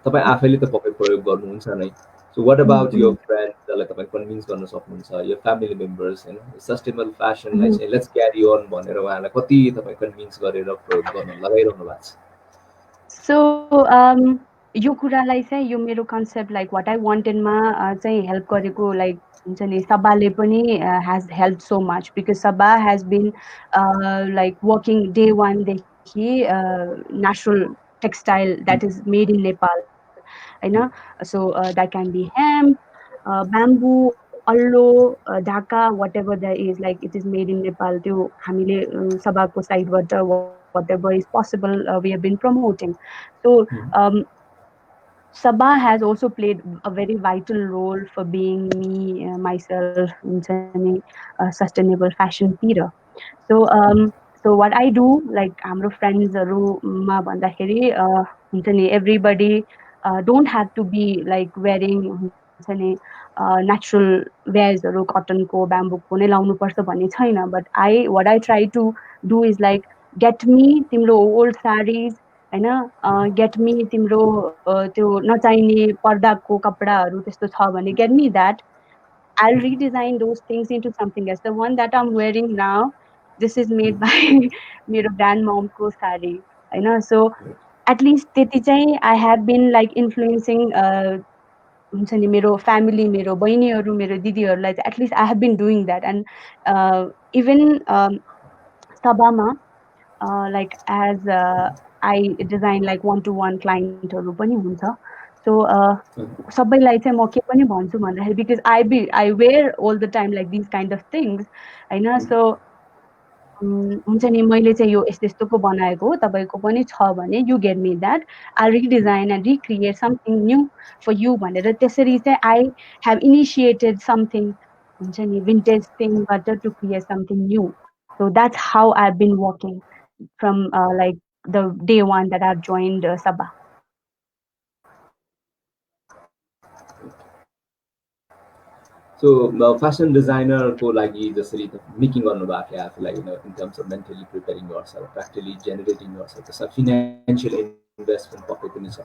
तपाईँ आफैले त पक्कै प्रयोग गर्नुहुन्छ नै सो वाट अबाउट यो फ्रेन्ड जसलाई तपाईँ कन्भिन्स गर्न सक्नुहुन्छ यो फ्यामिली मेम्बर्स होइन सस्टेनेबल फेसनलाई चाहिँ लेट्स क्यारी अन भनेर उहाँलाई कति तपाईँ कन्भिन्स गरेर प्रयोग गर्न लगाइरहनु भएको छ सो यो कुरालाई चाहिँ यो मेरो कन्सेप्ट लाइक वाट आई वान्टेडमा चाहिँ हेल्प गरेको लाइक हुन्छ नि सबाले पनि has help so much because Saba has been like working day वानदेखि natural textile that is made in Nepal होइन so that can be hemp bamboo allo Dhaka whatever that is like it is made in Nepal त्यो हामीले सबाको साइडबाट whatever is possible we have been promoting. So Sabha has also played a very vital role for being me myself in a sustainable fashion era. So so what I do like हाम्रो फ्रेन्ड्सहरुमा भन्दाखेरि हुन्छ नि everybody don't have to be like wearing हुन्छ नि natural wearsहरु कटनको ब्याम्बूको नै लाउनु पर्छ भन्ने छैन but what I try to do is like get me तिम्रो old sarees हैन get me तिम्रो त्यो नचाहिने पर्दाको कपडाहरु त्यस्तो छ भने get me that I'll redesign those things into something else. The one that I'm wearing now, this is made by मेरो grandmom को saree हैन so at least त्यति चाहिँ I have been like influencing हुन्छ नि मेरो family मेरो बहिनीहरु मेरो दिदीहरुलाई चाहिँ at least I have been doing that and even सभामा like as I design like one-to-one clientहरु पनि हुन्छ so सबैलाई चाहिँ म के पनि भन्छु भन्दाखेरि because I wear all the time like these kind of things हैन so हुन्छ नि मैले चाहिँ यो यस्तो यस्तोको बनाएको हो तपाईको पनि छ भने you get me that I'll redesign and recreate something new for you भनेर त्यसरी चाहिँ I have initiated something हुन्छ नि vintage thing but to create something new so that's how I've been working from like the day one that I've joined Sabha. So fashion designer को लागि जसरी making गर्नु भएको थियो आफूलाई in terms of mentally preparing yourself, practically generating yourself, त्यसमा financial investment पक्कै पनि छ.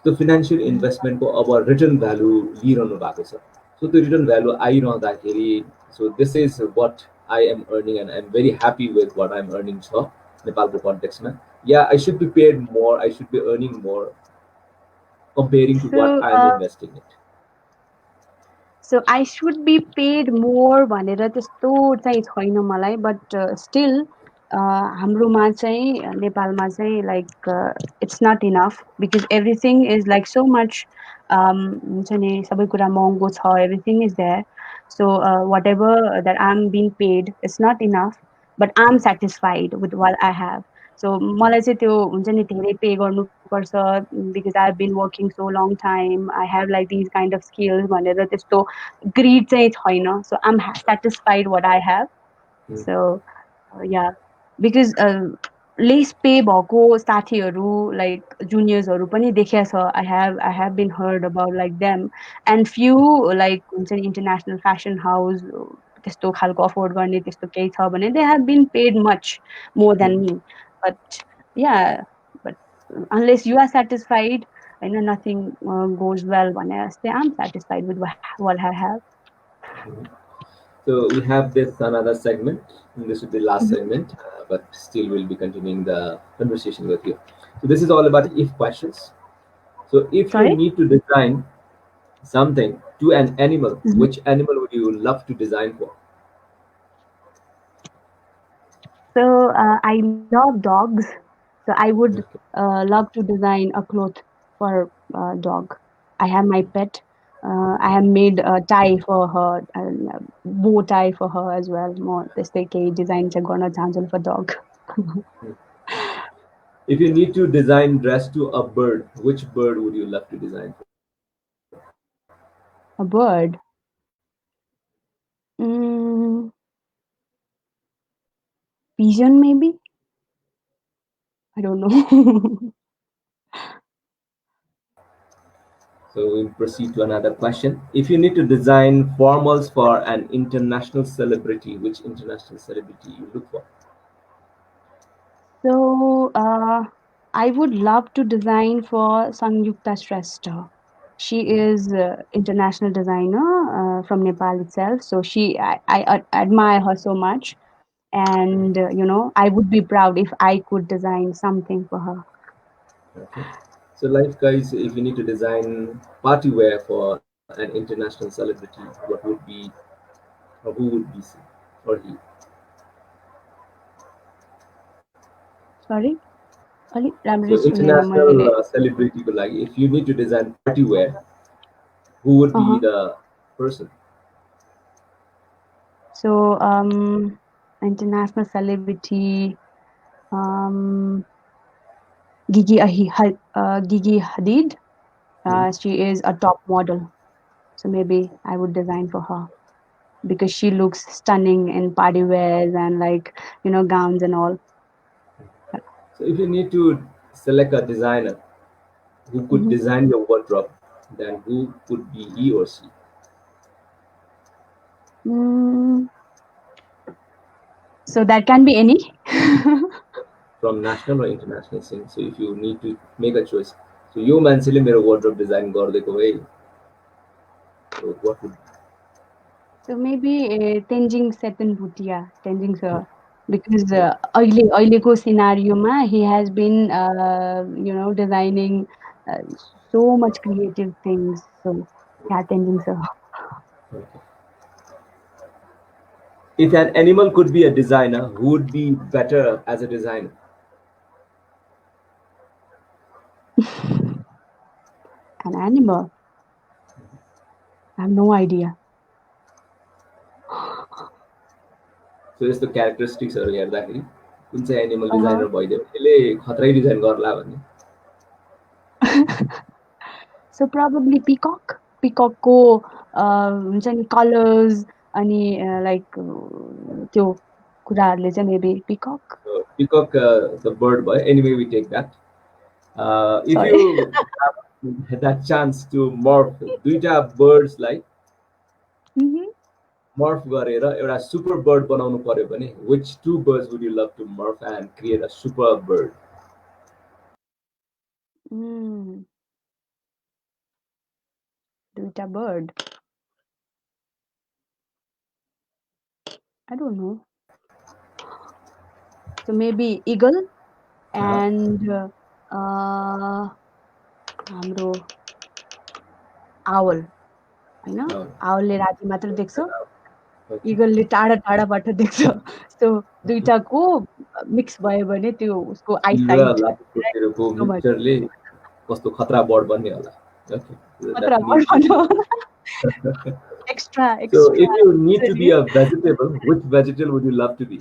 त्यो financial investment को अब return value लिइरहनु भएको छ. So त्यो return value आइरहँदाखेरि so this is what I am earning and I'm very happy with what I'm earning छ नेपालको कन्टेक्स्टमा. Yeah, I should be paid more, I should be earning more comparing to what I'm investing it. So I should be paid more भनेर त्यस्तो चाहिँ छैन मलाई but still हाम्रोमा चाहिँ नेपालमा चाहिँ like it's not enough because everything is like so much हुन्छ नि सबै कुरा महँगो छ everything is there so whatever that I'm being paid it's not enough but I'm satisfied with what I have so मलाई चाहिँ त्यो हुन्छ नि धेरै पे गर्नुपर्छ because I've been working so long time I have like these kind of skills भनेर त्यस्तो greed चाहिँ छैन so I'm satisfied what I have so yeah because less pay भएको साथीहरु like juniors हरु पनि देखेको छ I have been heard about like them and few like हुन्छ नि international fashion house त्यस्तो खालको अफोर्ड गर्ने त्यस्तो केही छ भने they have been paid much more than me but yeah but unless you are satisfied and nothing goes well भने जस्तै I'm satisfied with what I have. So we have this another segment and this will be last segment but still we'll be continuing the conversation with you. So this is all about if questions. So if you need to design something to an animal, which animal would you love to design for? So I love dogs. So I would love to design a cloth for dog. I have my pet. I have made a tie for her, bow tie for her as well. म त्यस्तै केही design चाहिँ गर्न चाहन्छु for dog. If you need to design dress to a bird, which bird would you love to design for? A bird. Mm, pigeon maybe? I don't know. So we'll proceed to another question. If you need to design formals for an international celebrity, which international celebrity you look for? So I would love to design for Sangyukta Shrestha. She is international designer from Nepal itself. So I admire her so much, and I would be proud if I could design something for her. Okay. So, like guys, if you need to design party wear for an international celebrity, what would be or who would be or he? Sorry, Ali So, राम्ररी सुनेन international मैले. celebrity, like if you need to design party wear, who would be Uh-huh. the person? So international celebrity, um, Gigi Hadid. Hmm. She is a top model, so maybe I would design for her because she looks stunning in party wears and gowns and all. So, if you need to select a designer who could Mhm. design your wardrobe, then who could be he or she? Mm, so that can be any. From national or international scene. So, if you need to make a choice, so you मान्छेले मेरो wardrobe design गरिदिएको है. So, what would So maybe Tenzing Setan Bhutia, Tenzing sir, because अहिलेको scenario he has been designing uh, so much creative things. So yeah, Tenzing sir. okay. If an animal could be a designer, who would be better as a designer? An animal. I have no idea. So यस्तो क्यारेक्टरिस्टिक्सहरू हेर्दाखेरि कुन चाहिँ animal Uh-huh. Designer भइदियो यसले खतरै design गर्ला भन्ने. So probably peacock. Peacock को हुन्छ नि colors अनि त्यो कुराहरूले चाहिँ maybe peacock. So peacock, the bird boy. Anyway, we take that. If Sorry. you have that chance to morph दुईटा birds Mhm. morph गरेर एउटा super bird बनाउनु पर्यो भने, which two birds would you love to morph and create a super bird? Mm. Duita bird. I don't know. So maybe eagle Uh-huh. and हाम्रो owl. होइन Oh, आवलले राति मात्र देख्छ okay. इगलले टाढा टाढाबाट देख्छ सो दुईटाको मिक्स भयो भने त्यो उसको तिम्रो आइसाइट लाटोकोसेरोको so much मिक्सचरले कस्तो खतरा बर्ड बन्ने होला. Okay. So खतरा that बढ needs to be. भन्नु extra So if extra you need to be a vegetable, which vegetable would you love to be?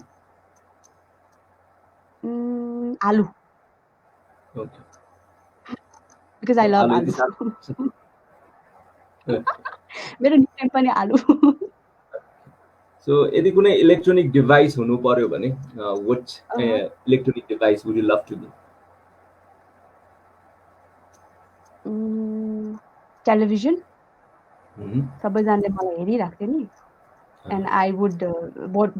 आलु Okay. Because I So love आलु यति आलु साह्रो. मेरो निकनेम पनि आलु So यदि कुनै इलेक्ट्रोनिक डिभाइस हुनु पर्यो भने, which Uh-huh. electronic device would you love to be? Television Mhm. सबैजनाले मलाई हेरिराख्थ्यो नि and I would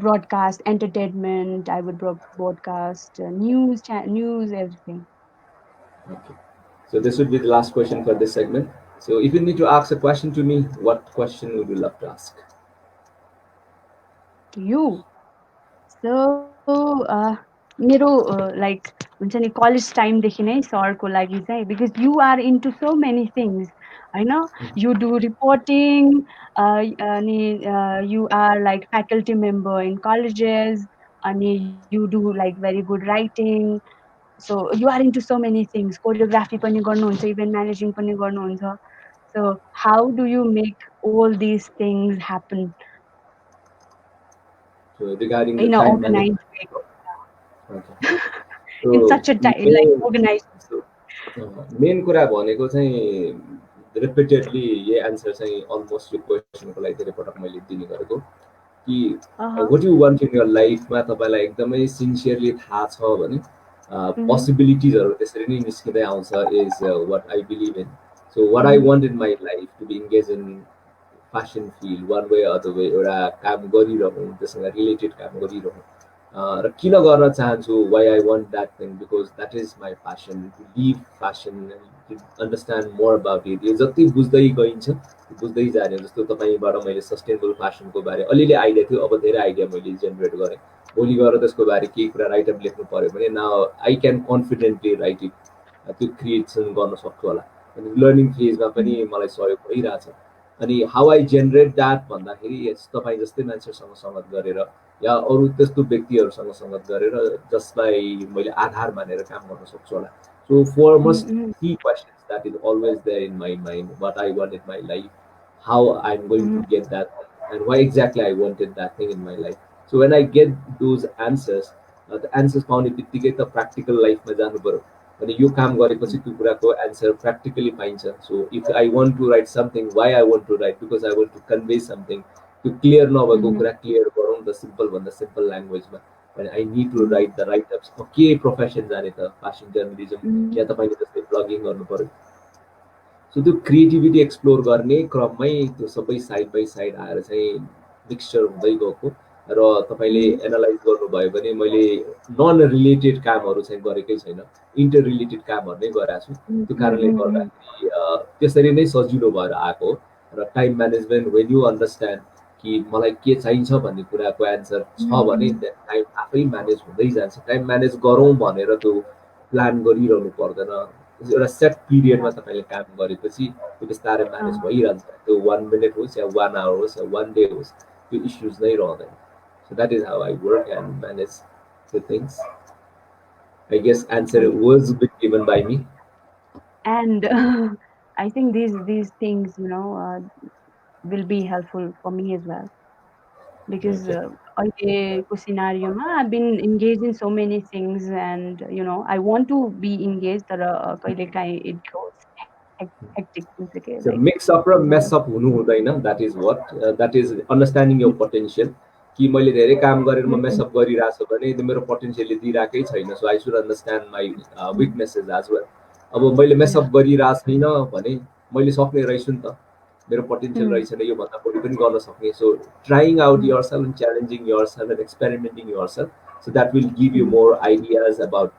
broadcast entertainment. I would broadcast news, everything. Okay. So this would be the last question for this segment. So if you need to ask a question to me, what question would you love to ask? To you. So मेरो like हुन्छ नि college टाइमदेखि नै सरको लागि चाहिँ because you are into so many things होइन you do reporting अनि you are like faculty member in colleges अनि you do like very good writing. So you are into so many things. Choreography पनि गर्नुहुन्छ, event managing पनि गर्नुहुन्छ. So how do you make all these things happen So regarding the in an time organized management, way, okay. in So such a like main organized? so main कुरा भनेको चाहिँ repeatedly यही answer चाहिँ almost यो क्वेसनको लागि धेरै पटक मैले दिने गरेको कि Uh-huh. What you want in your लाइफमा तपाईँलाई एकदमै सिन्सियरली थाहा छ भने Mm-hmm. पोसिबिलिटिजहरू त्यसरी नै निस्किँदै आउँछ is what I believe in so what I Mm-hmm. Want in my life to be engage in fashion field one way other way एउटा काम गरिरहँ त्यससँग रिलेटेड काम गरिरहँ र किन गर्न चाहन्छु why I want that thing because that is my passion to live passion to understand more about it यो जति बुझ्दै गइन्छ बुझ्दै जाने जस्तो तपाईँबाट मैले सस्टेनेबल फेसनको बारे अलिअलि आइडिया थियो अब धेरै आइडिया मैले जेनेरेट गरेँ भोलि गएर त्यसको बारे केही कुरा राइटअप लेख्नु पऱ्यो भने now I can confidently right it त्यो क्रिएसन गर्न सक्छु होला अनि लर्निङ फेजमा पनि मलाई सहयोग भइरहेछ अनि हाउ आई जेनेरेट द्याट भन्दाखेरि यस तपाईँ जस्तै मान्छेहरूसँग सङ्गत गरेर या अरू त्यस्तो व्यक्तिहरूसँग सङ्गत गरेर जसलाई मैले आधार मानेर काम गर्न सक्छु होला so for most Mm-hmm. Three questions that is always there in my mind what I want in my life how I'm going to get that and why exactly I wanted that thing in my life. So when I get those answers, the answers पाउने बित्तिकै त practical लाइफमा जानु पर्यो अनि यो काम गरेपछि त्यो कुराको एन्सर प्र्याक्टिकली पाइन्छ so if I want to write something why I want to write because I want to convey something त्यो क्लियर नभएको कुरा क्लियर गरौँ न त सिम्पलभन्दा सिम्पल ल्याङ्ग्वेजमा अनि I need to write the write ups के प्रोफेसन जाने त फेसन जर्नलिजम या तपाईँले जस्तै ब्लगिङ गर्नु पर्यो सो त्यो क्रिएटिभिटी एक्सप्लोर गर्ने क्रममै त्यो सबै साइड बाई साइड आएर चाहिँ मिक्सचर हुँदै गएको र तपाईँले एनालाइज गर्नुभयो भने मैले नन रिलेटेड कामहरू चाहिँ गरेकै छैन इन्टर रिलेटेड कामहरू नै गरेको छु त्यो कारणले गर्दाखेरि त्यसरी नै सजिलो भएर आएको र time management when you understand कि मलाई के चाहिन्छ भन्ने कुराको एन्सर छ भने टाइम आफै म्यानेज हुँदै जान्छ टाइम म्यानेज गरौँ भनेर त्यो प्लान गरिरहनु पर्दैन एउटा सेट पिरियडमा तपाईँले काम गरेपछि त्यो बिस्तारै म्यानेज भइरहन्छ त्यो 1 मिनट होस् या 1 आवर होस् या 1 डे होस् त्यो इस्युज नै रहँदैन so that is how I work and manage the things I guess answer was been given by me And I think these things, will be helpful for me as well because अहिलेको scenario-मा I've been engaged in so many things and I want to be engaged तर कहिलेकाहीँ it goes hectic So like mix up र mess up हुनु हुँदैन that is what that is understanding your potential कि मैले धेरै काम गरेर म मेसअप गरिरहेको छु भने मेरो पोटेन्सियलले दिइरहेकै छैन so I should understand my weaknesses as well अब मैले मेसअप गरिरहेको छैन भने मैले सक्ने रहेछु नि त मेरो पोटेन्सियल रहेछ यो भन्दा बढी पनि गर्न सक्ने so trying out yourself and challenging yourself and experimenting yourself so that will give you more ideas about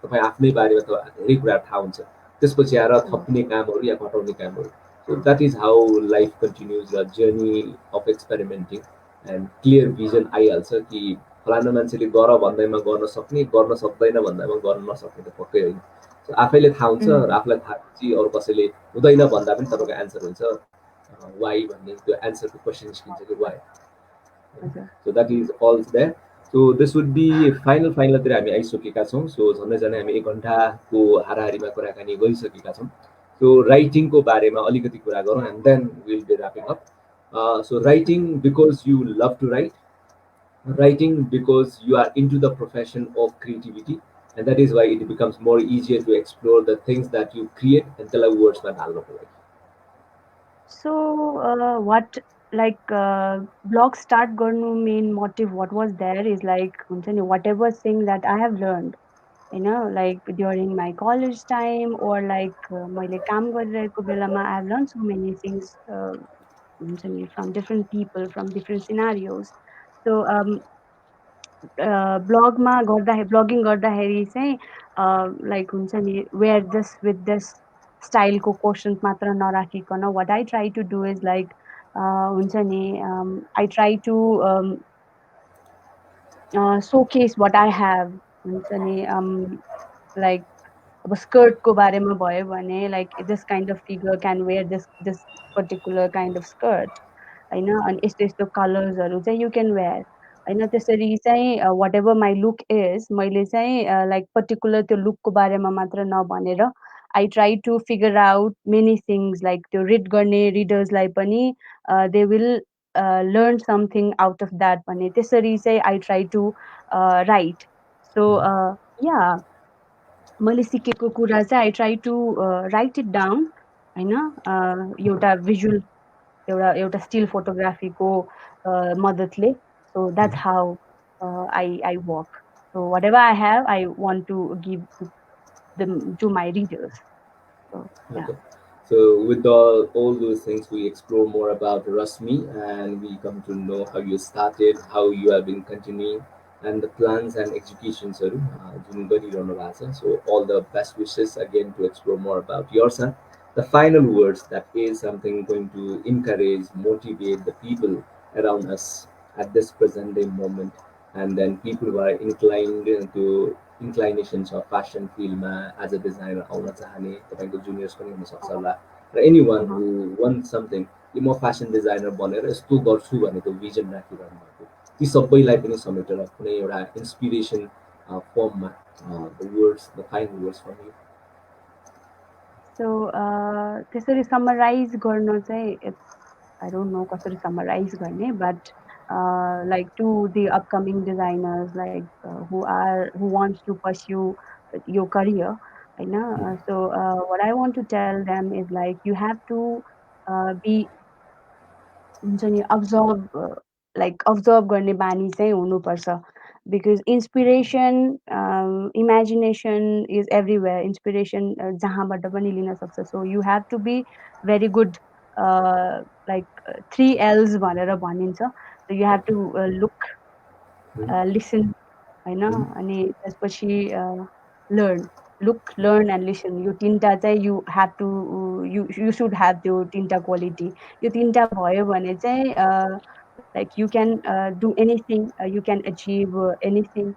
तपाईँ आफ्नै बारेमा त धेरै कुरा थाहा हुन्छ त्यसपछि आएर थप्ने कामहरू या घटाउने कामहरू so that is how life continues र journey of experimenting and clear vision आइहाल्छ कि फलाना मान्छेले गर भन्दैमा गर्न सक्ने गर्न सक्दैन भन्दामा गर्न नसक्ने त पक्कै होइन सो आफैले थाहा हुन्छ र आफूलाई थाहा भएपछि अरू कसैले हुँदैन भन्दा पनि तपाईँको एन्सर हुन्छ वाइ भन्ने त्यो एन्सरको क्वेसन निस्किन्छ कि why so that is all that so this would be फाइनलतिर हामी आइसकेका छौँ सो झन्डै झन्डै हामी 1 घन्टाको हाराहारीमा कुराकानी गरिसकेका छौँ सो राइटिङको बारेमा अलिकति कुरा गरौँ and then will be wrapping up so writing because you love to writing because you are into the profession of creativity and that is why it becomes more easier to explore the things that you create and tell words ma halnuko लागि so what like blog start garnu main motive what was there is like whatever thing that I have learned like during my college time or like मैले काम गरिरहेको बेलामा I have learned so many things from different people from different scenarios so blogging गर्दाखेरि चाहिँ like हुन्छ नि where this with this स्टाइलको questions मात्र नराखिकन what I try to do is like हुन्छ नि I try to showcase what I have हुन्छ नि like अब स्कर्टको बारेमा भयो भने like this kind of figure can wear this particular kind of skirt हैन अनि यस्तो यस्तो कलर्सहरु चाहिँ you can wear हैन त्यसरी चाहिँ whatever my look is मैले चाहिँ like particular त्यो लुकको बारेमा मात्र नभनेर I try to figure out many things, like to read गर्ने readers लाई पनि they will learn something out of that भने त्यसरी चाहिँ I try to write. So yeah, मैले सिकेको कुरा चाहिँ I try to write it down हैन, एउटा visual एउटा still photographyको मद्दतले. So that's how I work. So whatever I have, I want to give them to my readers. So yeah. Okay. So with all those things, we explore more about Rasmi, and we come to know how you started, how you have been continuing, and the plans and executions. जुन गरिरहनु भएको छ. So all the best wishes again to explore more about yourself. The final words that is something going to encourage, motivate the people around us at this present day moment, and then people who are inclined to inclinations of fashion field as a designer आउन चाहने तपाईँको juniors पनि हुन सक्छ होला र anyone who wants something म fashion designer बनेर यस्तो गर्छु भनेको vision राखिरहनु भएको ती सबैलाई पनि समेटेर कुनै एउटा inspiration form मा the final words from you. So त्यसरी summarize गर्न चाहिँ I don't know कसरी summarize गर्ने, but like to the upcoming designers, like who wants to pursue your career, हैन. So what I want to tell them is like you have to be हुन्छ नि observe गर्ने बानी चाहिँ हुनुपर्छ, because inspiration imagination is everywhere. Inspiration जहाँबाट पनि लिन सक्छ. So you have to be very good, like 3 L's भनेर भनिन्छ. So you have to look, listen, हैन, अनि त्यसपछि learn. Look, learn and listen. यो तीनटा चाहिँ you have to you should have त्यो तीनटा quality. यो तीनटा भयो भने चाहिँ like you can do anything, you can achieve anything.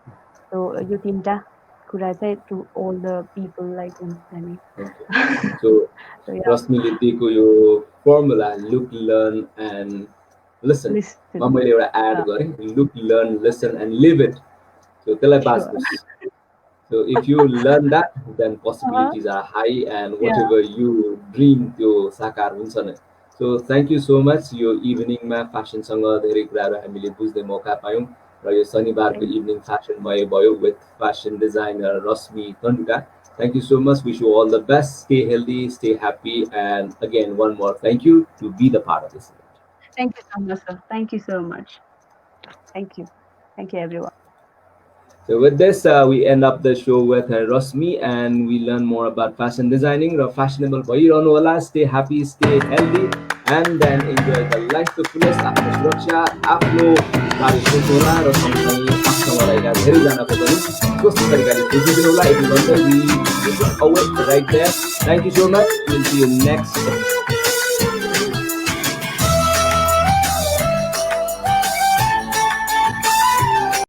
So यो तीनटा कुरा चाहिँ to all the people like हुन्छ नि. So Rasmile दिएको यो formula look, learn and listen. मैले एउटा add गरेँ, look, learn, listen and live it. So त्यसलाई बाँच्नुस्. So if you learn that, then possibilities are high, and whatever you dream त्यो साकार हुन्छ नि. So thank you so much. यो इभिनिङमा फ्यासनसँग धेरै कुराहरू हामीले बुझ्ने मौका पायौँ र यो शनिबारको इभिनिङ फ्यासनमय भयो with fashion designer Rasmi Tandukar. Thank you so much. Wish you all the best. Stay healthy, stay happy, and again one more thank you to be the part of this event. Thank you so much, sir. Thank you so much. Thank you. Thank you, everyone. So with this, we end up the show with Rasmi, and we learn more about fashion designing. Fashionable bhayirahnu hola, stay happy, stay healthy, and then enjoy the life to fullest. After suraksha, after gari sochola ra सँगसँगै आफूसँग रहेका धेरैजनाको पनि कस्तो तरिकाले बुझिदिनु होला. If you wonder, we put our right there. Thank you so much. We'll see you next episode.